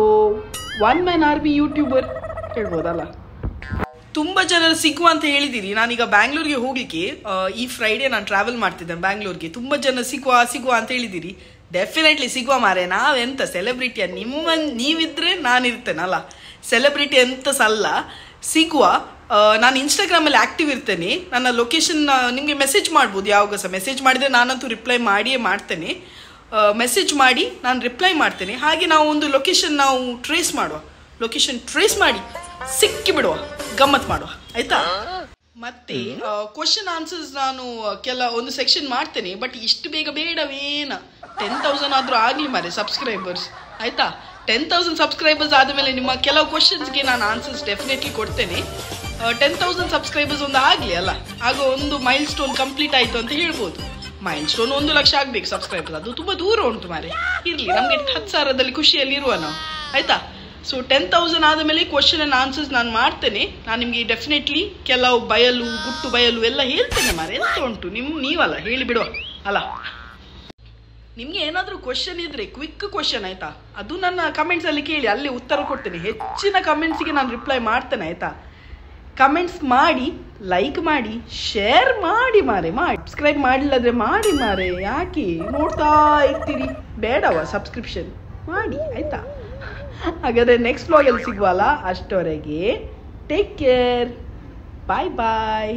one man army YouTuber ಹೇಳ್ಬೋದಲ್ಲ. ತುಂಬ ಜನರು ಸಿಗುವ ಅಂತ ಹೇಳಿದ್ದೀರಿ. ನಾನೀಗ ಬ್ಯಾಂಗ್ಳೂರಿಗೆ ಹೋಗ್ಲಿಕ್ಕೆ ಈ ಫ್ರೈಡೇ ನಾನು ಟ್ರಾವೆಲ್ ಮಾಡ್ತಿದ್ದೇನೆ ಬ್ಯಾಂಗ್ಳೂರ್ಗೆ. ತುಂಬ ಜನ ಸಿಗುವ ಅಂತ ಹೇಳಿದ್ದೀರಿ. ಡೆಫಿನೆಟ್ಲಿ ಸಿಗುವ ಮಾರೆ. ನಾವೆಂತ ಸೆಲೆಬ್ರಿಟಿಯ, ನೀವಿದ್ರೆ ನಾನಿರ್ತೇನಲ್ಲ, ಸೆಲೆಬ್ರಿಟಿ ಎಂತ ಸಲ್ಲ, ಸಿಗುವ. ನಾನು ಇನ್ಸ್ಟಾಗ್ರಾಮಲ್ಲಿ ಆ್ಯಕ್ಟಿವ್ ಇರ್ತೇನೆ. ನನ್ನ ಲೊಕೇಶನ್ ನಿಮಗೆ ಮೆಸೇಜ್ ಮಾಡ್ಬೋದು, ಯಾವಾಗ ಸಹ ಮೆಸೇಜ್ ಮಾಡಿದರೆ ನಾನಂತೂ ರಿಪ್ಲೈ ಮಾಡಿಯೇ ಮಾಡ್ತೇನೆ. ಮೆಸೇಜ್ ಮಾಡಿ ನಾನು ರಿಪ್ಲೈ ಮಾಡ್ತೇನೆ. ಹಾಗೆ ನಾವು ಒಂದು ಲೊಕೇಶನ್ ಲೊಕೇಶನ್ ಟ್ರೇಸ್ ಮಾಡಿ ಸಿಕ್ಕಿ ಬಿಡುವ, ಗಮ್ಮತ್ ಮಾಡುವ ಆಯ್ತಾ. ಮತ್ತೆ ಕ್ವಶನ್ ಆನ್ಸರ್ಸ್ ನಾನು ಒಂದು ಸೆಕ್ಷನ್ ಮಾಡ್ತೇನೆ, ಬಟ್ ಇಷ್ಟು ಬೇಗ ಬೇಡವೇನ. 10,000 ಆದರೂ ಆಗಲಿ ಮಾರೆ ಸಬ್ಸ್ಕ್ರೈಬರ್ಸ್ ಆಯ್ತಾ. 10,000 ಸಬ್ಸ್ಕ್ರೈಬರ್ಸ್ ಆದಮೇಲೆ ನಿಮ್ಮ ಕೆಲವು ಕ್ವಶನ್ಸ್ಗೆ ನಾನು ಆನ್ಸರ್ಸ್ ಡೆಫಿನೆಟ್ಲಿ ಕೊಡ್ತೇನೆ. 10,000 ಸಬ್ಸ್ಕ್ರೈಬರ್ಸ್ ಒಂದು ಆಗಲಿ ಅಲ್ಲ, ಆಗ ಒಂದು ಮೈಲ್ ಸ್ಟೋನ್ ಕಂಪ್ಲೀಟ್ ಆಯಿತು ಅಂತ ಹೇಳ್ಬೋದು. ಮೈಲ್ ಸ್ಟೋನ್ 1 ಲಕ್ಷ ಆಗಬೇಕು ಸಬ್ಸ್ಕ್ರೈಬರ್ಸ್, ಅದು ತುಂಬ ದೂರ ಉಂಟು ಮಾರೆ. ಇರಲಿ, ನಮಗೆ 10,000ದಲ್ಲಿ ಖುಷಿಯಲ್ಲಿ ಇರುವ ನಾವು ಆಯಿತಾ. ಸೊ 10,000 ಆದಮೇಲೆ ಕ್ವಶನ್ ಆ್ಯಂಡ್ ಆನ್ಸರ್ಸ್ ನಾನು ಮಾಡ್ತೇನೆ. ನಾನು ನಿಮಗೆ ಡೆಫಿನೆಟ್ಲಿ ಕೆಲವು ಗುಟ್ಟು ಬಯಲು ಎಲ್ಲ ಹೇಳ್ತೇನೆ ಮಾರೆ. ಎಂತ ಉಂಟು ನೀವಲ್ಲ ಹೇಳಿ ಬಿಡುವ ಅಲ್ಲ. ನಿಮಗೆ ಏನಾದರೂ ಕ್ವಶನ್ ಇದ್ದರೆ ಕ್ವಿಕ್ ಕ್ವಶನ್ ಆಯಿತಾ, ಅದು ನನ್ನ ಕಮೆಂಟ್ಸಲ್ಲಿ ಕೇಳಿ, ಅಲ್ಲಿ ಉತ್ತರ ಕೊಡ್ತೇನೆ. ಹೆಚ್ಚಿನ ಕಮೆಂಟ್ಸಿಗೆ ನಾನು ರಿಪ್ಲೈ ಮಾಡ್ತೇನೆ ಆಯಿತಾ. ಕಮೆಂಟ್ಸ್ ಮಾಡಿ, ಲೈಕ್ ಮಾಡಿ, ಶೇರ್ ಮಾಡಿ ಮಾರೆ, ಸಬ್ಸ್ಕ್ರೈಬ್ ಮಾಡಿಲ್ಲದ್ರೆ ಮಾಡಿ ಮಾರೆ. ಯಾಕೆ ನೋಡ್ತಾ ಇರ್ತೀರಿ, ಬೇಡವಾ ಸಬ್ಸ್ಕ್ರಿಪ್ಷನ್ ಮಾಡಿ ಆಯಿತಾ. ಹಾಗಾದರೆ ನೆಕ್ಸ್ಟ್ ವ್ಲಾಗಲ್ಲಿ ಸಿಗುವಲ್ಲ, ಅಷ್ಟವರೆಗೆ ಟೇಕ್ ಕೇರ್, ಬಾಯ್ ಬಾಯ್.